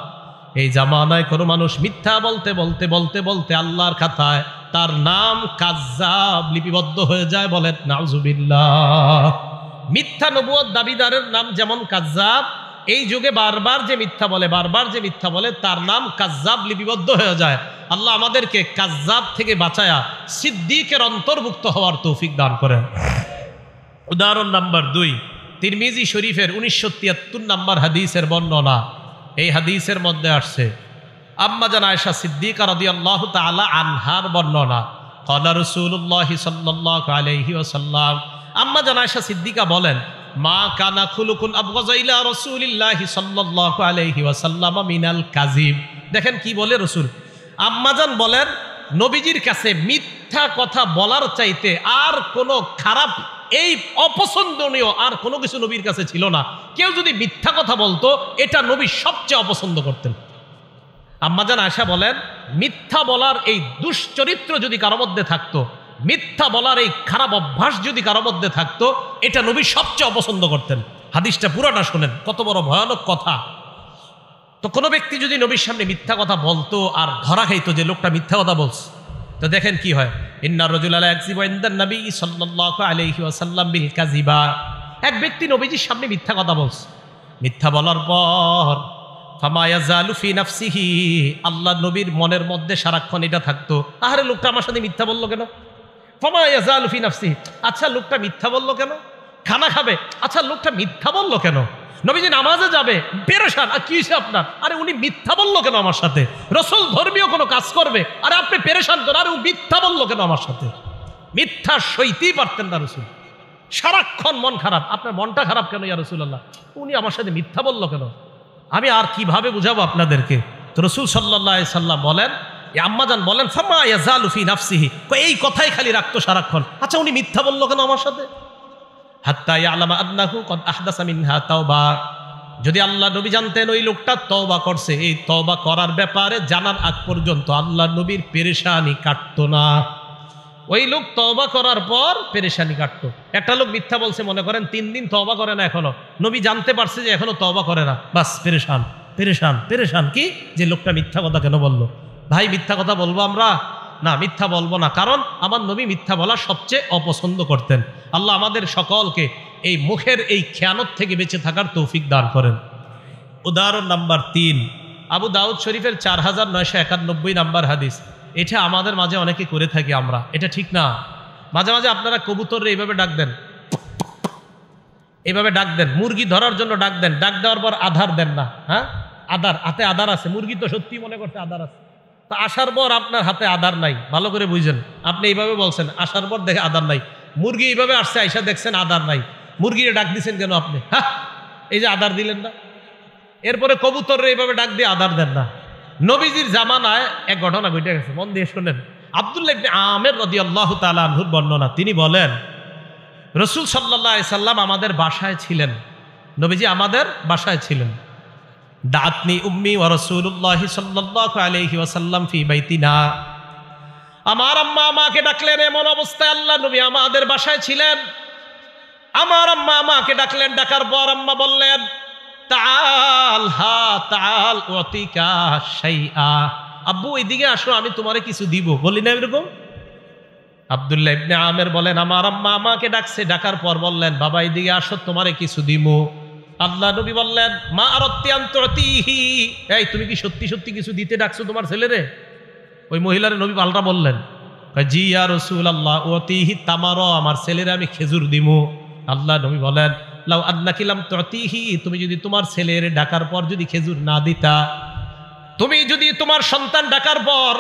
[SPEAKER 1] এই জামানায় কোনো মানুষ মিথ্যা বলতে বলতে বলতে বলতে আল্লাহর খাতায় তার নাম কাযযাব লিপিবদ্ধ হয়ে যায়। বলেন নাউজুবিল্লাহ। মিথ্যা নবুয়ত দাবিদারের নাম যেমন কাযযাব, এই যুগে বারবার যে মিথ্যা বলে, বারবার যে মিথ্যা বলে, তার নাম কাযযাব লিপিবদ্ধ হয়ে যায়। আল্লাহ আমাদেরকে কাযযাব থেকে বাঁচায়া সিদ্দিকের অন্তর্ভুক্ত হওয়ার তৌফিক দান করেন। উদাহরণ নাম্বার 2, তিরমিজি শরীফের 1973 নম্বর হাদিসের বর্ণনা। এই হাদিসের মধ্যে আসছে আম্মা জান আয়েশা সিদ্দিকা রাদিয়াল্লাহু তাআলা আনহার বর্ণনা। ক্বালা রাসূলুল্লাহ সাল্লাল্লাহু আলাইহি ওয়াসাল্লাম, আম্মা জান আয়েশা সিদ্দিকা বলেন মা কানা খুলুকুন আবগাযা ইলা রাসূলিল্লাহ সাল্লাল্লাহু আলাইহি ওয়াসাল্লাম মিনাল কাযিব। দেখেন কি বলে রাসূল। আম্মা জান বলেন নবীজির কাছে মিথ্যা কথা বলার চাইতে আর কোনো খারাপ, এই অপছন্দনীয় আর কোনো কিছু নবীর কাছে ছিল না। কেউ যদি মিথ্যা কথা বলতো, এটা নবী সবচেয়ে অপছন্দ করতেন। আম্মাজান আয়েশা বলেন মিথ্যা বলার এই দুশ্চরিত্র যদি কারো মধ্যে থাকতো, মিথ্যা বলার এই খারাপ অভ্যাস যদি কারো মধ্যে থাকতো, এটা নবী সবচেয়ে অপছন্দ করতেন। হাদিসটা পুরাটা শোনেন, কত বড় ভয়ানক কথা। তো কোনো ব্যক্তি যদি নবীর সামনে মিথ্যা কথা বলতো আর ধরা খাইতো যে লোকটা মিথ্যা কথা বলছে, তো দেখেন কি হয়। ইন্নার রাজুলা লা ইয়াকযিবু ইনদান নবী সাল্লাল্লাহু আলাইহি ওয়াসাল্লাম বিল কাযিবা। এক ব্যক্তি নবীজির সামনে মিথ্যা কথা বলছে। মিথ্যা বলার পর ফামা ইয়াজালু ফি নাফসিহি, আল্লাহ নবীর মনের মধ্যে সারাক্ষণ এটা থাকতো, আরে লোকটা আমার সাথে মিথ্যা বললো কেন? ফামা ইয়াজালু ফি নাফসিহি, আচ্ছা লোকটা মিথ্যা বললো কেন? খানা খাবে, আচ্ছা লোকটা মিথ্যা বললো কেন? নবীজি নামাজে যাবে, পেরেশান, আর কি হয়েছে আপনার? আরে উনি মিথ্যা বললো কেন আমার সাথে? রাসূল ধর্মীয় কোনো কাজ করবে, আরে আপনি পেরেশান কেন? আরে ও মিথ্যা বললো কেন আমার সাথে? মিথ্যা সইতেই পারতেন না রাসূল। সারাক্ষণ মন খারাপ। আপনার মনটা খারাপ কেন ইয়া রাসূলুল্লাহ? উনি আমার সাথে মিথ্যা বললো কেন? আমি আর কিভাবে বুঝাবো আপনাদেরকে? তো রাসূল সাল্লাল্লাহু আলাইহি সাল্লাম বলেন, আম্মাজান বলেন ফামা ইয়াজালু ফি নাফসিহি, এই কথাই খালি রাখতো সারাক্ষণ, আচ্ছা উনি মিথ্যা বললো কেন আমার সাথে? হাত্তা ইয়ালামা আন্নাহু কদ আহদাসা মিনহা তাওবা, যদি আল্লাহ নবী জানতেন ওই লোকটা তওবা করছে, এই তওবা করার ব্যাপারে জানার আগ পর্যন্ত আল্লাহ নবীর পেরেশানি কাটতো না। ওই লোক তওবা করার পর পেরেশানি কাটতো। একটা লোক মিথ্যা বলছে, মনে করেন 3 দিন তওবা করে না, এখনো নবী জানতে পারছে যে এখনো তওবা করে না, বাস পেরেশান পেরেশান পেরেশান। কি যে লোকটা মিথ্যা কথা কেন বললো? ভাই মিথ্যা কথা বলবো আমরা? না, মিথ্যা বলবো না, কারণ আমার নবী মিথ্যা বলা সবচেয়ে অপছন্দ করতেন। আল্লাহ আমাদের সকলকে এই মুখের এই খেয়ানত থেকে বেঁচে থাকার তৌফিক দান করেন। উদাহরণ নাম্বার 3, আবু দাউদ শরীফের 4991 নাম্বার হাদিস। এটা আমাদের মাঝে অনেকে করে থাকি আমরা, এটা ঠিক না। মাঝে মাঝে আপনারা কবুতররে এইভাবে ডাক দেন, এইভাবে ডাক দেন, মুরগি ধরার জন্য ডাক দেন, ডাক দেওয়ার পর আধার দেন না। হ্যাঁ, আধার, হাতে আধার আছে, মুরগি তো সত্যি মনে করছে আধার আছে, তা আসার পর আপনার হাতে আধার নাই, ভালো করে বুঝেন। আপনি এইভাবে বলছেন, আসার পর দেখে আধার নাই, মুরগি এইভাবে আসছে, আইসা দেখছেন আধার নাই, মুরগিরে ডাক দিচ্ছেন কেন আপনি? হ্যাঁ, এই যে আধার দিলেন না। এরপরে কবুতররে এইভাবে ডাক দিয়ে আধার দেন না। নবীজির জামানায় এক ঘটনা ঘটে গেছে, মন দিয়ে শোনেন। আব্দুল্লাহ ইবনে আমের রাদিয়াল্লাহু তাআলা আনহুর বর্ণনা, তিনি বলেন রাসূল সাল্লাল্লাহু আলাইহি সাল্লাম আমাদের বাসায় ছিলেন, নবীজি আমাদের বাসায় ছিলেন। দাতনি উম্মি ওয়া রাসূলুল্লাহ সাল্লাল্লাহু আলাইহি ওয়াসাল্লাম ফি বাইতিনা, আমার আম্মা আমাকে ডাকলেন। এমন অবস্থায় আল্লাহ নবী আমাদের বাসায় ছিলেন। আমার আম্মা আমাকে ডাকলেন, ডাকার পর আম্মা বললেন তাআল হা তাআল ওয়াতিকা শাইআ, আব্বু এদিকে আসো, আমি তোমারে কিছু দিব। বলি না এরকম? আব্দুল্লাহ ইবনে আমের বলেন আমার আম্মা আমাকে ডাকছে, ডাকার পর বললেন বাবা এদিকে আসো, তোমারে কিছু দিব। আল্লাহ নবী বললেন মা আরাদতি আন তুতিহি, এই তুমি কি সত্যি সত্যি কিছু দিতে ডাকছো তোমার ছেলেরে? ওই মহিলার নবী পাল্টা বললেন জি ইয়া রাসূলুল্লাহ উতিহি তামারা, আমার ছেলেরে আমি খেজুর দিমু। আল্লাহ নবী বলেন লাউ আন্নাকি লাম তুতিহি, তুমি যদি তোমার ছেলের ডাকার পর যদি খেজুর না দিতা, তুমি যদি তোমার সন্তান ডাকার পর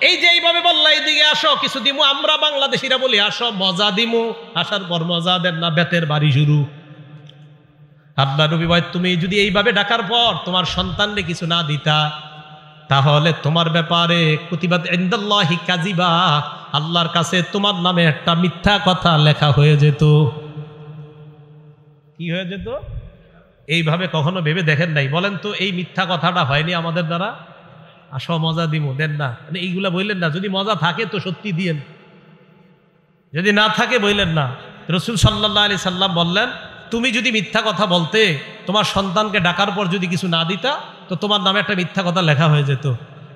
[SPEAKER 1] এই যে এইভাবে বললা এইদিকে আসো কিছু দিমু, আমরা বাংলাদেশিরা বলি আসো মজা দিমু, আসার পর মজা দেন না, বেতের বাড়ি শুরু। আল্লাহ নবী বলেন তুমি যদি এইভাবে ডাকার পর তোমার সন্তানরে কিছু না দিতা, তাহলে তোমার ব্যাপারে কুতিবাত ইনদাল্লাহি কাযিবা, আল্লাহর কাছে তোমার নামে একটা মিথ্যা কথা লেখা হয়ে যেত। কি হয়ে যেত? এইভাবে কখনো ভেবে দেখেন নাই? বলেন তো এই মিথ্যা কথাটা হয়নি আমাদের দ্বারা? আসো মজা দিমু, দেন না, মানে এইগুলা বললেন না। যদি মজা থাকে তো সত্যি দিয়েন, যদি না থাকে বললেন না। রাসূল সাল্লাল্লাহু আলাইহি সাল্লাম বললেন তুমি যদি মিথ্যা কথা বলতে, তোমার সন্তানকে ডাকার পর যদি কিছু না দিতা, তো তোমার নামে একটা মিথ্যা কথা লেখা হয়ে যেত।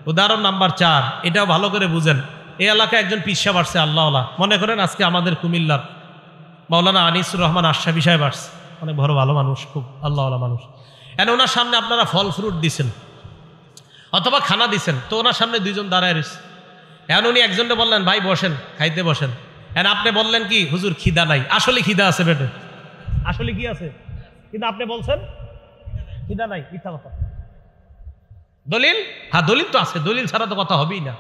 [SPEAKER 1] উদাহরণ নাম্বার 4, এটাও ভালো করে বুঝেন। এই এলাকায় একজন পিসা বাড়ছে আল্লাহওয়ালা, মনে করেন আজকে আমাদের কুমিল্লার মাওলানা আনিসুর রহমান আশরাফি সাহেব আসছে, অনেক বড় ভালো মানুষ, খুব আল্লাহওয়ালা মানুষ। এন ওনার সামনে আপনারা ফল ফ্রুট দিছেন অথবা খানা দিছেন, তো ওনার সামনে 2 জন দাঁড়ায় রয়েছে। এখন উনি একজনকে বললেন ভাই বসেন, খাইতে বসেন। এখন আপনি বললেন কি হুজুর খিদা নাই, আসলে খিদা আছে পেটে, আসলে কি আছে, কিন্তু আপনি বলছেন খিদা নাই, মিথ্যা কথা। দলিল? হ্যাঁ দলিল তো আছে, দলিল ছাড়া তো কথা হবেই না।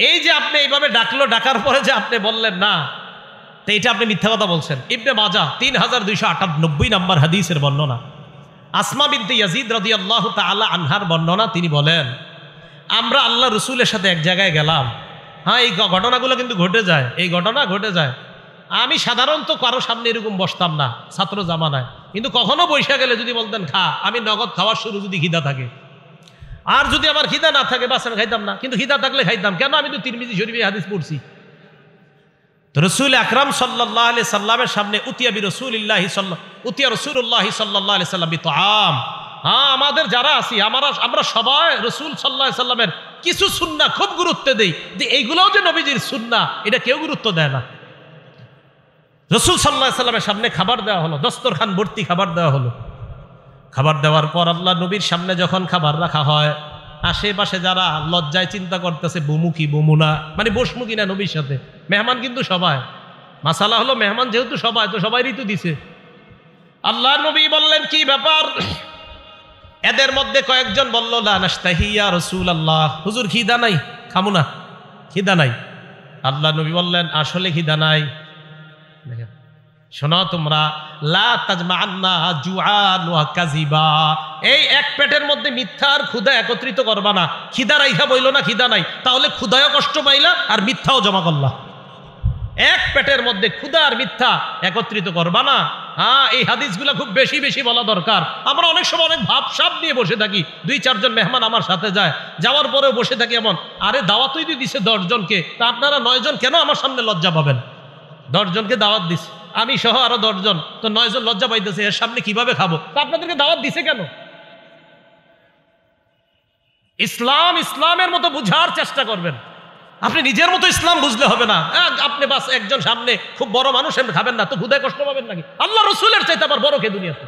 [SPEAKER 1] এই যে আপনি এইভাবে ডাকলো, ডাকার পরে যে আপনি বললেন না, তো এটা আপনি মিথ্যা কথা বলছেন। ইবনে মাজাহ 3298 নম্বর হাদিসের বর্ণনা, আসমা বিনতে ইয়াজিদ রাদিয়াল্লাহু তাআলা আনহার বর্ণনা, তিনি বলেন আমরা আল্লাহ রসুলের সাথে এক জায়গায় গেলাম। হ্যাঁ এই ঘটনাগুলো কিন্তু ঘটে যায়, এই ঘটনা ঘটে যায়। আমি সাধারণত কারো সামনে এরকম বসতাম না ছাত্র জামানায়, কিন্তু কখনো বৈশা গেলে যদি বলতেন খা, আমি নগদ খাওয়ার শুরু যদি খিদা থাকে, আর যদি আমার খিদা না থাকে বাস আমি খাইতাম না, কিন্তু খিদা থাকলে খাইতাম। কেন? আমি তো তিরমিজি শরীফে হাদিস পড়ছি। তো রাসূল আকরাম সাল্লাল্লাহু আলাইহি সাল্লামের সামনে উতিয়া রাসূলুল্লাহি সাল্লাল্লাহু আলাইহি সাল্লাম বিতআম। হ্যাঁ আমাদের যারা আছি আমরা সবাই রাসূল সাল্লাল্লাহু আলাইহি সাল্লামের কিছু সুন্নাহ খুব গুরুত্ব দেই, যে এইগুলোও যে নবীজির সুন্নাহ এটা কেউ গুরুত্ব দেয় না। রাসূল সাল্লাল্লাহু আলাইহি সাল্লামের সামনে খাবার দেওয়া হলো, দস্তরখান ভর্তি খাবার দেওয়া হলো। খাবার দেওয়ার পর আল্লাহ নবীর সামনে যখন খাবার রাখা হয়, আশেপাশে যারা লজ্জায় চিন্তা করতেছে বমু কি বমু না, মানে বসমু কিনা নবীর সাথে। মেহমান কিন্তু সবাই, মাসালা হলো মেহমান যেহেতু সবাই, তো সবাইরই তো দিছে। আল্লাহ নবী বললেন কি ব্যাপার? এদের মধ্যে কয়েকজন বলল লা নাস্তাহি ইয়া রাসূলুল্লাহ, হুজুর খিদা নাই, খামু না, খিদা নাই। আল্লাহ নবী বললেন আসলে খিদা নাই। দেখেন শোনো তোমরা, লা তাজমাআন্না জুআন ওয়া কাযিবা, এই এক পেটের মধ্যে মিথ্যা আর ক্ষুধা একত্রিত করবা না। খিদা রাইখা বইলো না খিদা নাই, তাহলে ক্ষুধায়ও কষ্ট পাইলা আর মিথ্যাও জমা করলা। এক পেটের মধ্যে ক্ষুধা আর মিথ্যা একত্রিত করবা না। হ্যাঁ, এই হাদিসগুলো খুব বেশি বেশি বলা দরকার। আমরা অনেক সময় অনেক ভাবসাব নিয়ে বসে থাকি, 2-4 জন মেহমান আমার সাথে যায়, যাওয়ার পরেও বসে থাকি এমন, আরে দাওয়াতই দিয়ে দিছে 10 জনকে, তা আপনারা 9 জন কেন আমার সামনে লজ্জা পাবেন? 10 জনকে দাওয়াত দিছে, আমি সহ আরো 10 জন, তো 9 জন লজ্জা পাইতেছে, এর সামনে কিভাবে খাবো? তা আপনাদেরকে দাওয়াত দিছে কেন? ইসলাম ইসলামের মতো বুঝার চেষ্টা করবেন। আপনি নিজের মতো ইসলাম বুঝলে হবে না। আপনি বাস একজন সামনে খুব বড় মানুষ খাবেন না, তো ক্ষুধায় কষ্ট পাবেন নাকি? আল্লাহ রসুলের চাইতে আবার বড় কে দুনিয়াতে?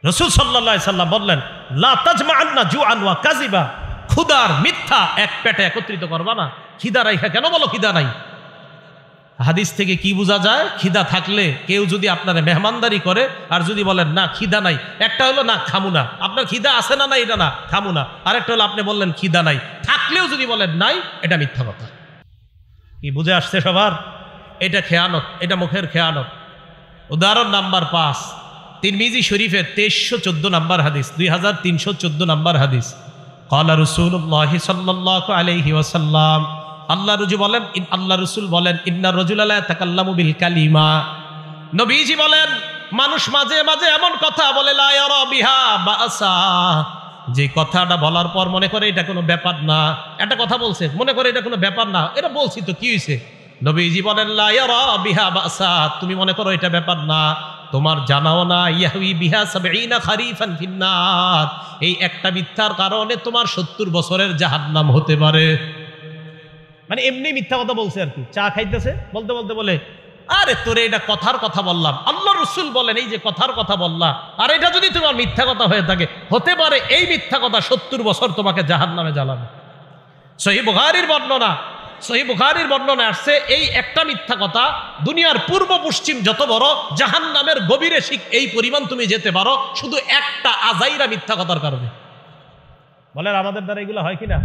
[SPEAKER 1] রসুল সাল্লাল্লাহু আলাইহি সাল্লাম বললেন, লা তাজমাআন্না জুআন ওয়া কাযিবা, ক্ষুধার মিথ্যা এক পেটে একত্রিত করবা না। খিদা রাইখা কেন বলো খিদা নাই? হাদিস থেকে কি বোঝা যায়? খিদা থাকলে কেউ যদি আপনার মেহমানদারি করে আর যদি বলেন না খিদা নাই, একটা হলো না খামু না, আপনার খিদা আছে না না এটা না খামু না, আরেকটা হলো আপনি বললেন খিদা নাই, থাকলেও যদি বলেন নাই, এটা মিথ্যা কথা। কি বুঝে আসছে সবার? এটা খেয়ানত, এটা মুখের খেয়ানত। উদাহরণ নাম্বার 5, তিরমিজি শরীফের 2314 নাম্বার হাদিস, 2314 নাম্বার হাদিস। ক্বালা রাসূলুল্লাহ সাল্লাল্লাহু আলাইহি ওয়াসাল্লাম, আল্লাহ রসুল বলেন, ইন্না রাজুলা লা ইয়াতাকাল্লামু বিল কালিমা, নবীজি বলেন মানুষ মাঝে মাঝে এমন কথা বলে লা ইয়ারা বিহা বাসা, যে কথাটা বলার পর মনে করে এটা কোনো ব্যাপার না। একটা কথা বলছে, মনে করে এটা কোনো ব্যাপার না, এটা বলছি তো কি হয়েছে? নবীজি বলেন লা ইয়ারা বিহা বাসা, তুমি মনে করো এটা ব্যাপার না, তোমার জানাও না ইয়াহউই বিহা 70 খারিফান ফিন্নার, এই একটা মিথ্যার কারণে তোমার 70 বছরের জাহান্নাম হতে পারে। মানে এমনি মিথ্যা কথা বলছে আর কি, চা খাইতেছে বলতে বলতে বলে, আরে তোরে এটা কথার কথা বললাম, আল্লাহ রসুল বলেন এই যে কথার কথা বললা, আর এটা যদি তোমার মিথ্যা কথা হয়ে থাকে, হতে পারে এই মিথ্যা কথা 70 বছর তোমাকে জাহান্নামে জ্বালাবে। সহিহ বুখারীর বর্ণনা আসছে, এই একটা মিথ্যা কথা দুনিয়ার পূর্ব পশ্চিম যত বড় জাহান্নামের গভীরে এই পরিমাণ তুমি যেতে পারো, শুধু একটা আজাইরা মিথ্যা কথার কারণে। বলেন আমাদের দ্বারা এগুলো হয় কিনা?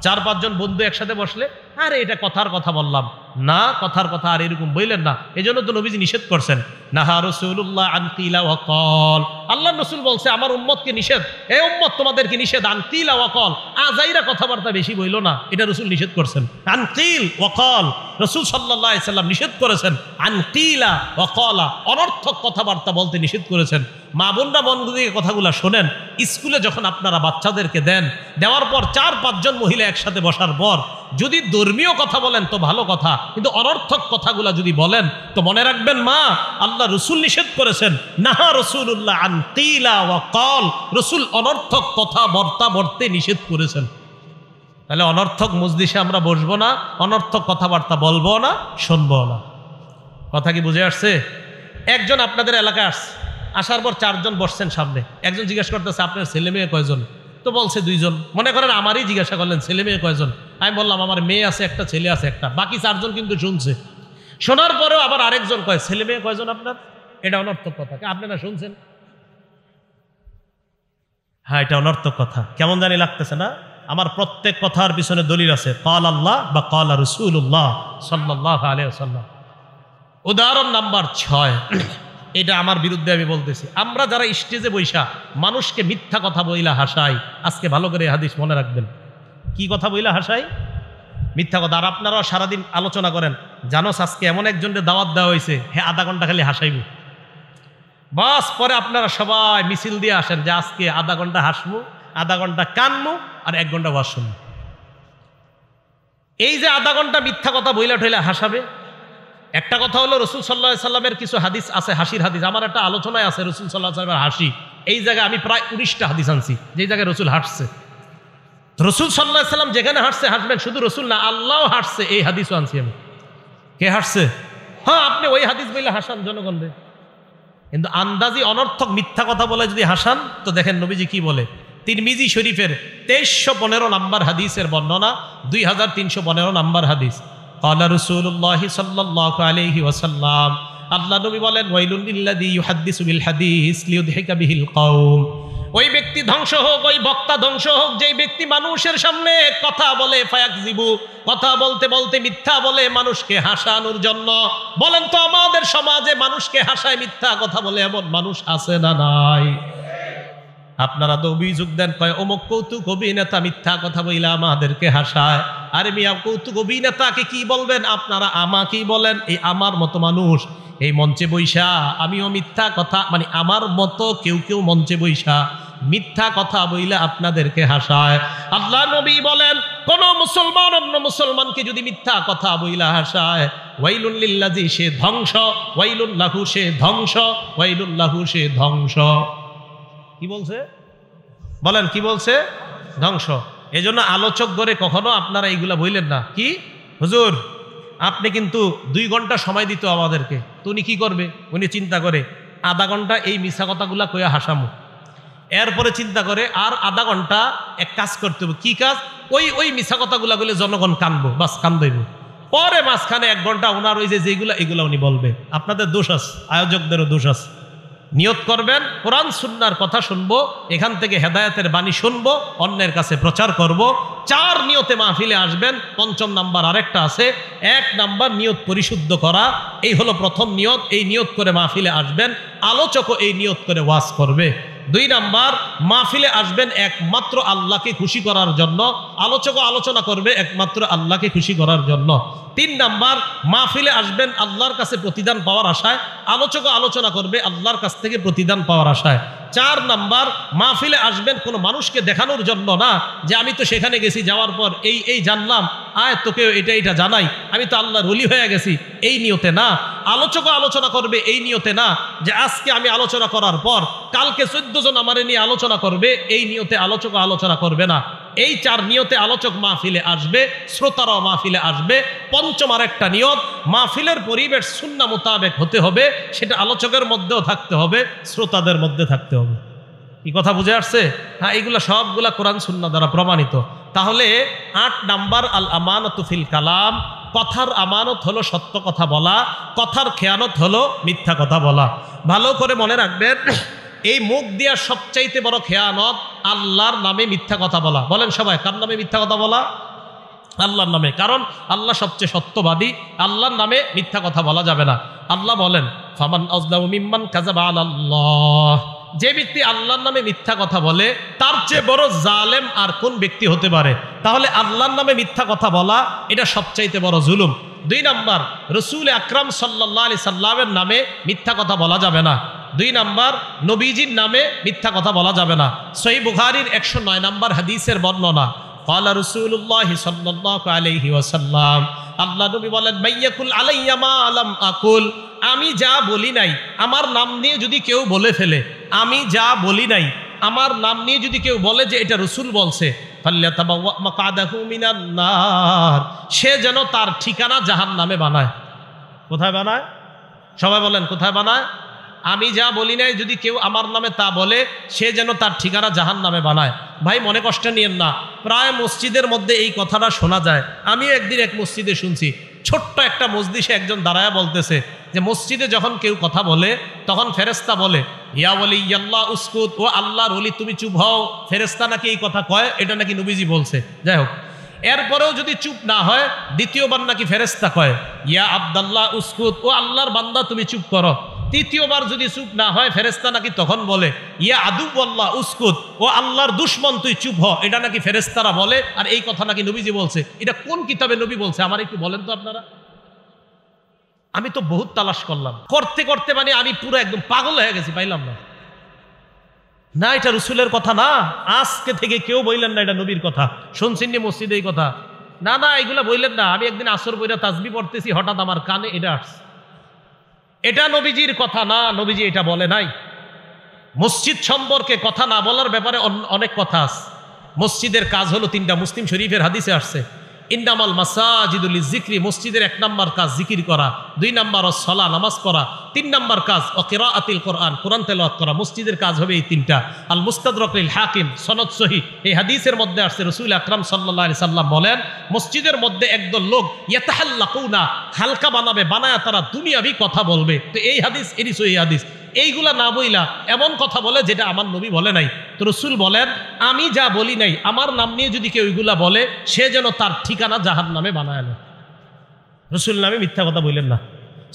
[SPEAKER 1] 4-5 জন বন্ধু একসাথে বসলে, আরে এটা কথার কথা বললাম না, কথার কথা আর এরকম বললেন না। এই জন্য তো নবীজি নিষেধ করছেন, নাহা রাসূলুল্লাহ আন কিলা ওয়া কল, আল্লাহ রসুল বলছে আমার উম্মতকে নিষেধ, এই উম্মত তোমাদেরকে নিষেধ, আন কিলা ওয়া কল, আজাইরা কথাবার্তা বেশি বইলো না, এটা রসুল নিষেধ করছেন। আন কিল ওয়া কল, রসুল সাল্লাল্লাহু আলাইহি সাল্লাম নিষেধ করেছেন, আন কিলা ওয়া কলা, অনর্থক কথাবার্তা বলতে নিষেধ করেছেন। মা বোনরা মন দিয়ে কথাগুলো শোনেন, স্কুলে যখন আপনারা বাচ্চাদেরকে দেন, দেওয়ার পর 4-5 জন মহিলা একসাথে বসার পর যদি ধর্মীয় কথা বলেন তো ভালো কথা, কিন্তু অনর্থক কথাগুলা যদি বলেন তো মনে রাখবেন মা, আল্লাহ রসুল নিষেধ করেছেন, নাহা রাসূলুল্লাহ আন কিলা ওয়া কল, রসুল অনর্থক কথা বর্তা বর্তে নিষেধ করেছেন। তাহলে অনর্থক মজলিসে আমরা বসবো না, অনর্থক কথাবার্তা বলবো না, শুনবো না। কথা কি বুঝে আসছে? একজন আপনাদের এলাকায় আসছে, আসার পর 4 জন বসছেন সামনে, একজন জিজ্ঞেস করতেছে আপনার ছেলে মেয়ে কয়জন? তো বলছে 2 জন। মনে করেন আমারই জিজ্ঞাসা করলেন ছেলে মেয়ে কয়জন? আমি বললাম আমার মেয়ে আছে একটা, ছেলে আছে একটা, বাকি 4 জন কিন্তু শুনছে। শোনার পরেও আবার আরেকজন কয় ছেলে মেয়ে কয়জন আপনার? এটা অনর্থক কথা, আপনারা শুনছেন? হ্যাঁ, এটা অনর্থক কথা। কেমন জানি লাগতেছে না? আমার প্রত্যেক কথার পিছনে দলিল আছে, ক্বাল আল্লাহ বা ক্বাল রাসূলুল্লাহ সাল্লাল্লাহু আলাইহি ওয়াসাল্লাম। উদাহরণ নাম্বার 6, এটা আমার বিরুদ্ধে আমি বলতেছি। আমরা যারা স্টেজে বৈশা মানুষকে মিথ্যা কথা বইলা হাসাই, আজকে ভালো করে হাদিস মনে রাখবেন, কি কথা বইলা হাসাই? মিথ্যা কথা। আর আপনারাও সারাদিন আলোচনা করেন, জানোস আজকে এমন একজনের দাওয়াত দেওয়া হয়েছে, হ্যাঁ 1/2 ঘন্টা খালি হাসাইব, বাস পরে আপনারা সবাই মিছিল দিয়ে আসেন যে আজকে 1/2 ঘন্টা হাসবো, 1/2 ঘন্টা কানবো, আর 1 ঘন্টা ওয়াজ শুনবো। এই যে 1/2 ঘন্টা মিথ্যা কথা বইলা ঠইলা হাসাবে। একটা কথা হলো রসুল সাল্লাল্লাহু আলাইহি সাল্লামের কিছু হাদিস আছে, হাসির হাদিস। আমার একটা আলোচনায় আছে রসুল সাল্লাল্লাহু আলাইহি সাল্লামের হাসি, এই জায়গায় আমি প্রায় 19টা হাদিস আনছি যে জায়গায় রসুল হাসছে। রসুল সাল্লাল্লাহু আলাইহি সাল্লাম যেখানে হাসছে হাসবেন, শুধু রসুল না আল্লাহ হাসছে, এই হাদিসও আনছি আমি। কে হাসছে? হ্যাঁ, আপনি ওই হাদিস বইলে হাসান জনগণরে, কিন্তু আন্দাজি অনর্থক মিথ্যা কথা বলে যদি হাসান তো দেখেন নবীজি কি বলে। তিরমিজি শরীফের 2315 নাম্বার হাদিসের বর্ণনা, 2315 নাম্বার হাদিস। ক্বালা রাসূলুল্লাহ সাল্লাল্লাহু আলাইহি ওয়াসাল্লাম, আল্লাহ নবী বলেন, ওয়াইলুল লিল্লাযী ইউহাদ্দিসু বিল হাদিস লিইউদহিকা বিহিল কওম, ওই ব্যক্তি ধ্বংস হোক, ওই বক্তা ধ্বংস হোক, যেই ব্যক্তি মানুষের সামনে কথা বলে, ফায়াকযিবু, কথা বলতে বলতে মিথ্যা বলে মানুষকে হাসানোর জন্য। বলেন তো আমাদের সমাজে মানুষকে হাসায় মিথ্যা কথা বলে এমন মানুষ আছে না নাই? আপনারা তো অভিযোগ দেন, কয় অমুক কৌতুক অভিনেতা মিথ্যা কথা বইলা আমাদেরকে হাসায়। আরে মিয়া, কৌতুক অভিনেতাকে কি বলবেন আপনারা, আমাকেই বলেন। এই আমার মতো মানুষ এই মঞ্চে বৈশা, আমিও মিথ্যা কথা, মানে আমার মতো কেউ কেউ মঞ্চে বৈশা মিথ্যা কথা বইলে আপনাদেরকে হাসায়। আল্লাহ নবী বলেন, কোন মুসলমান অন্য মুসলমানকে যদি মিথ্যা কথা বইলা হাসায়, ওয়াইলুল লিল্লাযী, সে ধ্বংস, ওয়াইলুল লাহু, সে ধ্বংস, ওয়াইলুল লাহু, সে ধ্বংস। কি বলছে বলেন, কি বলছে? ধ্বংস। এজন্য আলোচক করে কখনো আপনারা এইগুলা বইলেন না। কি হুজুর, আপনি কিন্তু 2 ঘন্টা সময় দিত আমাদেরকে, তো উনি কি করবে? উনি চিন্তা করে আধা ঘন্টা এই মিছা কথাগুলা কইয়া হাসামু, এরপরে চিন্তা করে আর আধা ঘন্টা এক কাজ করতে হবে। কি কাজ? ওই মিছা কথাগুলা বলে জনগণ কানবো, বাস কান্দইব। পরে মাঝখানে 1 ঘন্টা ওনার ওই যেগুলা এগুলা উনি বলবে। আপনাদের দোষ আছে, আয়োজকদেরও দোষ আছে। নিয়ত করবেন কোরআন সুন্নাহর কথা শুনবো, এখান থেকে হেদায়েতের বাণী শুনবো, অন্যের কাছে প্রচার করব। 4 নিয়তে মাহফিলে আসবেন। 5ম নাম্বার আরেকটা আছে। 1 নাম্বার নিয়ত পরিশুদ্ধ করা, এই হলো প্রথম নিয়ত। এই নিয়ত করে মাহফিলে আসবেন, আলোচকও এই নিয়ত করে ওয়াজ করবে। 2 নাম্বার, মাহফিলে আসবেন একমাত্র আল্লাহকে খুশি করার জন্য, আলোচকও আলোচনা করবে একমাত্র আল্লাহকে খুশি করার জন্য। 3 নাম্বার, মাহফিলে আসবেন আল্লাহর কাছে প্রতিদান পাওয়ার আশায়, আলোচকও আলোচনা করবে আল্লাহর কাছ থেকে প্রতিদান পাওয়ার আশায়। 4 নাম্বার, মাহফিলে আসবেন কোনো মানুষকে দেখানোর জন্য না, যে আমি তো সেখানে গেছি, যাওয়ার পর এই জানলাম, আয় তোকে এটা জানাই, আমি তো আল্লাহর ওলি হয়ে গেছি, এই নিয়তে না। আলোচকও আলোচনা করবে এই নিয়তে না, যে আজকে আমি আলোচনা করার পর কালকে 14 জন আমারে নিয়ে আলোচনা করবে, এই নিয়তে আলোচকও আলোচনা করবে না। এই 4 নিয়তে আলোচক মাহফিলে আসবে, শ্রোতারাও মাহফিলে আসবে। 5ম আরেকটা নিয়ত, মাহফিলের পরিবেশ সুন্নাহ মোতাবেক হতে হবে, সেটা আলোচকের মধ্যেও থাকতে হবে, শ্রোতাদের মধ্যে থাকতে হবে। কি কথা বুঝে আসছে? হ্যাঁ, এগুলা সবগুলা কোরআন সুন্নাহ দ্বারা প্রমাণিত। তাহলে 8 নাম্বার, আল আমানাতু ফিল কালাম, কথার আমানত হলো সত্য কথা বলা, কথার খেয়ানত হলো মিথ্যা কথা বলা। ভালো করে মনে রাখবেন, এই মুখ দিয়া সবচাইতে বড় খেয়ানত আল্লাহর নামে মিথ্যা কথা বলা। বলেন সবাই, কার নামে মিথ্যা কথা বলা? আল্লাহর নামে। কারণ আল্লাহ সবচেয়ে সত্যবাদী, আল্লাহর নামে মিথ্যা কথা বলা যাবে না। আল্লাহ বলেন, ফামান আযলামু মিম্মান কাযাবা আলাল্লাহ, যে ব্যক্তি আল্লাহর নামে মিথ্যা কথা বলে তার চেয়ে বড় জালেম আর কোন ব্যক্তি হতে পারে? তাহলে আল্লাহর নামে মিথ্যা কথা বলা এটা সবচাইতে বড় জুলুম। 2 নাম্বার, রাসূল আকরাম সাল্লাল্লাহু আলাইহি সাল্লামের নামে মিথ্যা কথা বলা যাবে না। 2 নাম্বার, নবীজির নামে মিথ্যা কথা বলা যাবে না। সহিহ বুখারীর 109 নাম্বার হাদিসের বর্ণনা, ক্বালা রাসূলুল্লাহ সাল্লাল্লাহু আলাইহি ওয়াসাল্লাম, আল্লাহ নবী বলেন, মাইয়াকুল আলাইয়া মা লাম আকুল, আমি যা বলি নাই আমার নাম নিয়ে যদি কেউ বলে ফেলে, আমি যা বলি নাই আমার নাম নিয়ে যদি কেউ বলে যে এটা রাসূল বলছে, ফাল্যাতাবাওয়া মাকআদাহু মিনান নার, সে যেন তার ঠিকানা জাহান্নামে বানায়। কোথায় বানায়? সবাই বলেন, কোথায় বানায়? আমি যা বলি নাই যদি কেউ আমার নামে তা বলে, সে যেন তার ঠিকানা জাহান্নামে বানায়। ভাই মনে কষ্ট নিয়েন না, প্রায় মসজিদের মধ্যে এই কথাটা শোনা যায়। আমি একদিন এক মসজিদে শুনছি, ছোট্ট একটা মজলিসে একজন দাঁড়ায়া বলতেছে যে মসজিদে যখন কেউ কথা বলে তখন ফেরেশতা বলে, ইয়া ওয়ালিয়াল্লাহ উসকুত, ও আল্লাহর ওলি তুমি চুপ হও। ফেরেশতা নাকি এই কথা কয়, এটা নাকি নবীজি বলছে। যাই হোক, এরপরেও যদি চুপ না হয়, দ্বিতীয়বার নাকি ফেরেশতা কয়, ইয়া আব্দুল্লাহ উসকুত, ও আল্লাহর বান্দা তুমি চুপ করো। তৃতীয়বার যদি চুপ না হয়, ফেরেশতা নাকি তখন বলে, ইয়া আদুওয়াল্লাহ উসকুত, ও আল্লাহর দুশমন তুই চুপ হ। এটা নাকি ফেরেশতারা বলে, আর এই কথা নাকি নবীজি বলছে। এটা কোন কিতাবে নবী বলছে আমার একটু বলেন তো আপনারা। আমি তো বহুত তালাশ করলাম, করতে করতে মানে আমি পুরো একদম পাগল হয়ে গেছি, পাইলাম না। না, এটা রাসূলের কথা না, আজকে থেকে কেউ বললেন না এটা নবীর কথা। শুনছেন নি মসজিদে এই কথা? না না, এগুলা বললেন না। আমি একদিন আসর বইরা তাসবিহ পড়তেছি, হঠাৎ আমার কানে এটা আসছে। এটা নবীজির কথা না, নবীজি এটা বলে নাই। মসজিদ সম্পর্কে কথা না বলার ব্যাপারে অনেক কথা আছে। মসজিদের কাজ হলো 3টা, মুসলিম শরীফের হাদিসে আসছে, ইন্নামাল মাসাজিদু লিযিকরি, মসজিদের 1 নাম্বার কাজ জিকির করা, 2 নাম্বার সালাত নামাজ পড়া, 3 নাম্বার কাজ কিরাআতুল কোরআন, কোরআন তেলাওয়াত করা। মসজিদের কাজ হবে এই 3টা। আল মুস্তাদরাক লিল হাকিম, সনদ সহিহ, এই হাদিসের মধ্যে আসছে রাসূল আকরাম সাল্লাল্লাহু আলাইহি সাল্লাম বলেন, মসজিদের মধ্যে একদল লোক ইয়াতাহাল্লাকুনা, হালকা বানায়া তারা দুনিয়াবি কথা বলবে। তো এই হাদিস এরই সহিহ হাদিস। এইগুলা না বইলা এমন কথা বলে যেটা আমার নবী বলে নাই। তো রাসূল বলেন, আমি যা বলি নাই আমার নাম নিয়ে যদি কেউ ওইগুলা বলে, সে যেন তার ঠিকানা জাহান্নামে বানায় না। রাসূল নামে মিথ্যা কথা বললেন না।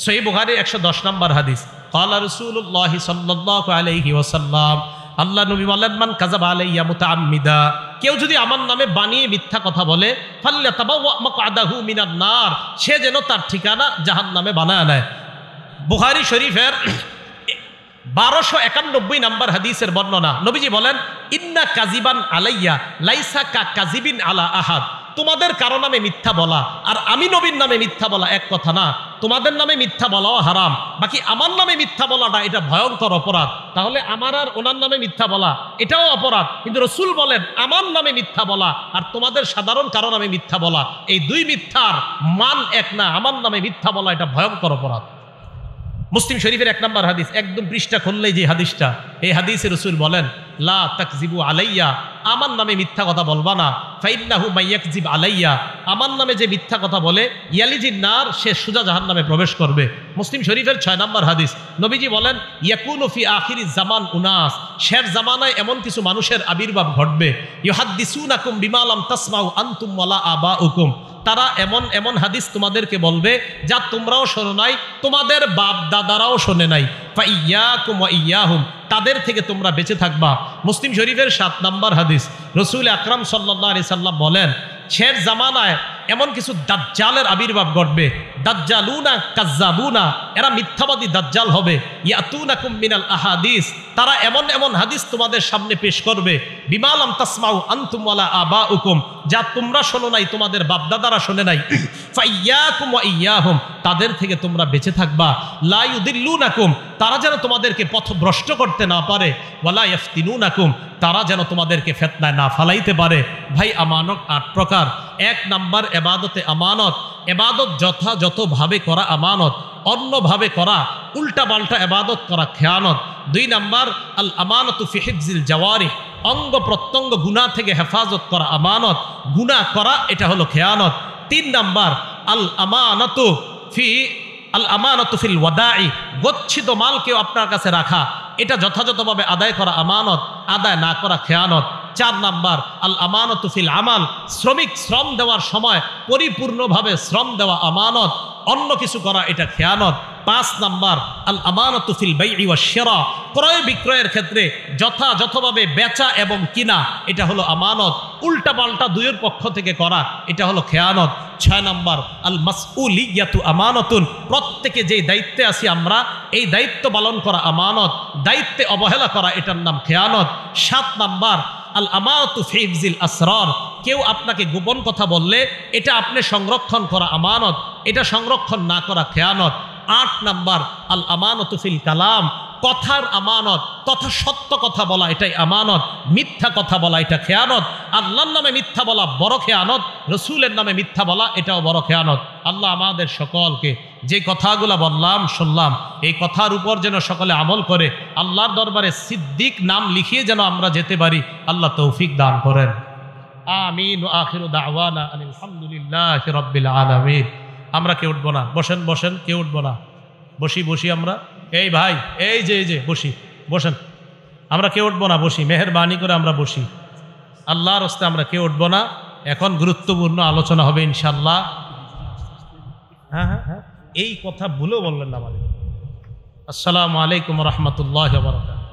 [SPEAKER 1] সহিহ বুখারী 110 নম্বর হাদিস, ক্বালা রাসূলুল্লাহ সাল্লাল্লাহু আলাইহি ওয়াসাল্লাম, আল্লাহ নবী বলেন, মান কাযাবা আলাইয়া মুতাআম্মিদা, কেউ যদি আমার নামে বানিয়ে মিথ্যা কথা বলে, ফাল্যাতাবাওয়া মাকআদাহু মিনান নার, সে যেন তার ঠিকানা জাহান্নামে বানায় নেয়। বুখারী শরীফের 1291 নম্বর হাদিসের বর্ণনা, নবীজি বলেন, ইন্না কাযিবান আলাইয়া লাইসা কা কাযিবিন আলা আহাদ, তোমাদের কারো নামে মিথ্যা বলা আর আমি নবীর নামে মিথ্যা বলা এক কথা না। তোমাদের নামে মিথ্যা বলাও হারাম, বাকি আমার নামে মিথ্যা বলাটা এটা ভয়ঙ্কর অপরাধ। তাহলে আমার আর ওনার নামে মিথ্যা বলা এটাও অপরাধ, কিন্তু রাসূল বলেন আমার নামে মিথ্যা বলা আর তোমাদের সাধারণ কারো নামে মিথ্যা বলা, এই দুই মিথ্যার মান এক না। আমার নামে মিথ্যা বলা এটা ভয়ঙ্কর অপরাধ। মুসলিম শরীফের 1 নম্বর হাদিস, একদম পৃষ্ঠা খুললেই যে হাদিসটা, এই হাদিসে রাসূল বলেন, লা তাকযিবু আলাইয়া, আমার নামে মিথ্যা কথা বলবা না। ফাইন্নাহু মাইয়াকযিব আলাইয়া, আমার নামে যে মিথ্যা কথা বলে, ইয়ালিজিন নার, সে সোজা জাহান্নামে প্রবেশ করবে। মুসলিম শরীফের 6 নম্বর হাদিস, নবীজি বলেন, ইয়াকুনু ফি আখিরিজ জামান উনাস, শেষ জামানায় এমন কিছু মানুষের আবির্ভাব ঘটবে, ইউহাদ্দিসুনাকুম বিমা লাম তাসমাউ আনতুম ওয়ালা আবাউকুম, তারা এমন এমন হাদিস তোমাদেরকে বলবে যা তোমরাও শোনো নাই, তোমাদের বাপ দাদারাও শোনে নাই। ফাইয়াকুম ওয়া ইয়াহুম, তাদের থেকে তোমরা বেঁচে থাকবা। মুসলিম শরীফের 7 নম্বর হাদিস, রাসূল আকরাম সাল্লাল্লাহু আলাইহি সাল্লাম বলেন, শেষ জামানায় এমন কিছু দাজ্জালের আবির্ভাব ঘটবে, দাজ্জালুনা কাজ্জাবুনা, এরা মিথ্যাবাদী দাজ্জাল হবে। ইয়াতুনাকুম মিনাল আহাদিস, তারা এমন এমন হাদিস তোমাদের সামনে পেশ করবে, বিমা লাম তাসমাউ আনতুম ওয়ালা আবাউকুম, যা তোমরা শোনো নাই, তোমাদের বাপদাদারা শোনে নাই। ফাইয়াকুম ওয়া ইয়াহুম, তাদের থেকে তোমরা বেঁচে থাকবা। লা ইউদিল্লুনাকুম, তারা যেন তোমাদেরকে পথভ্রষ্ট করতে না পারে। ওয়ালা ইফতিনুনাকুম, তারা যেন তোমাদেরকে ফিতনায় না ফালাইতে পারে। ভাই, আমানত 8 প্রকার। 1 নাম্বার ইবাদতে আমানত, ইবাদত যথাযথভাবে করা আমানত, অন্যভাবে করা উল্টা পাল্টা ইবাদত করা খেয়ানত। 2 নাম্বার আল আমানাতু ফি হিফজিল জাওয়ারিহ, অঙ্গ প্রত্যঙ্গ গুনাহ থেকে হেফাজত করা আমানত, গুনাহ করা এটা হলো খেয়ানত। 3 নাম্বার আল আমানাতু ফিল ওয়াদাই, গচ্ছিত মালকেও আপনার কাছে রাখা, এটা যথাযথভাবে আদায় করা আমানত, আদায় না করা খেয়ানত। 4 নাম্বার আল আমানাতু ফিল আমাল, শ্রমিক শ্রম দেওয়ার সময় পরিপূর্ণভাবে শ্রম দেওয়া আমানত, অন্য কিছু করা এটা খেয়ানত। 5 নাম্বার আল আমানাতু ফিল বাই'i ওয়াশ শিরা, ক্রয় বিক্রয়ের ক্ষেত্রে যথাযথভাবে বেচা এবং কিনা এটা হলো আমানত, উল্টা পাল্টা দুইয়ের পক্ষ থেকে করা এটা হলো খেয়ানত। 6 নাম্বার আল মাসউলিয়াতু আমানাতুন, প্রত্যেকে যেই দায়িত্বে আছি আমরা, এই দায়িত্ব পালন করা আমানত, দায়িত্বে অবহেলা করা এটার নাম খেয়ানত। 7 নাম্বার আল আমানাতু ফি হিফজিল আসরার, কেউ আপনাকে গোপন কথা বললে এটা আপনি সংরক্ষণ করা আমানত, এটা সংরক্ষণ না করা খেয়ানত। 8 নাম্বার আল আমানাতু ফিল কালাম, কথার আমানত, তথা সত্য কথা বলা এটাই আমানত, মিথ্যা কথা বলা এটা খেয়ানত। আল্লাহর নামে মিথ্যা বলা বড় খেয়ানত, রসুলের নামে মিথ্যা বলা এটাও বড় খেয়ানত। আল্লাহ আমাদের সকলকে যে কথাগুলো বললাম শুনলাম, এই কথার উপর যেন সকলে আমল করে আল্লাহর দরবারে সিদ্দিক নাম লিখিয়ে যেন আমরা যেতে পারি, আল্লাহ তৌফিক দান করেন। আমিন। ওয়া আখিরু দাওয়ানা আলহামদুলিল্লাহি রাব্বিল আলামিন। আমরা কেউ উঠবো না, বসেন বসেন, কেউ উঠবো না, বসি আমরা। এই ভাই, এই যে বসেন, আমরা কেউ উঠবো না, বসি, মেহেরবানি করে আমরা বসি, আল্লাহর হস্তে আমরা কেউ উঠবো না। এখন গুরুত্বপূর্ণ আলোচনা হবে ইনশাল্লাহ। হ্যাঁ, এই কথা ভুলেও বললেন না আমাদের। আসসালামু আলাইকুম ওয়া রাহমাতুল্লাহি ওয়া বারাকাতুহু।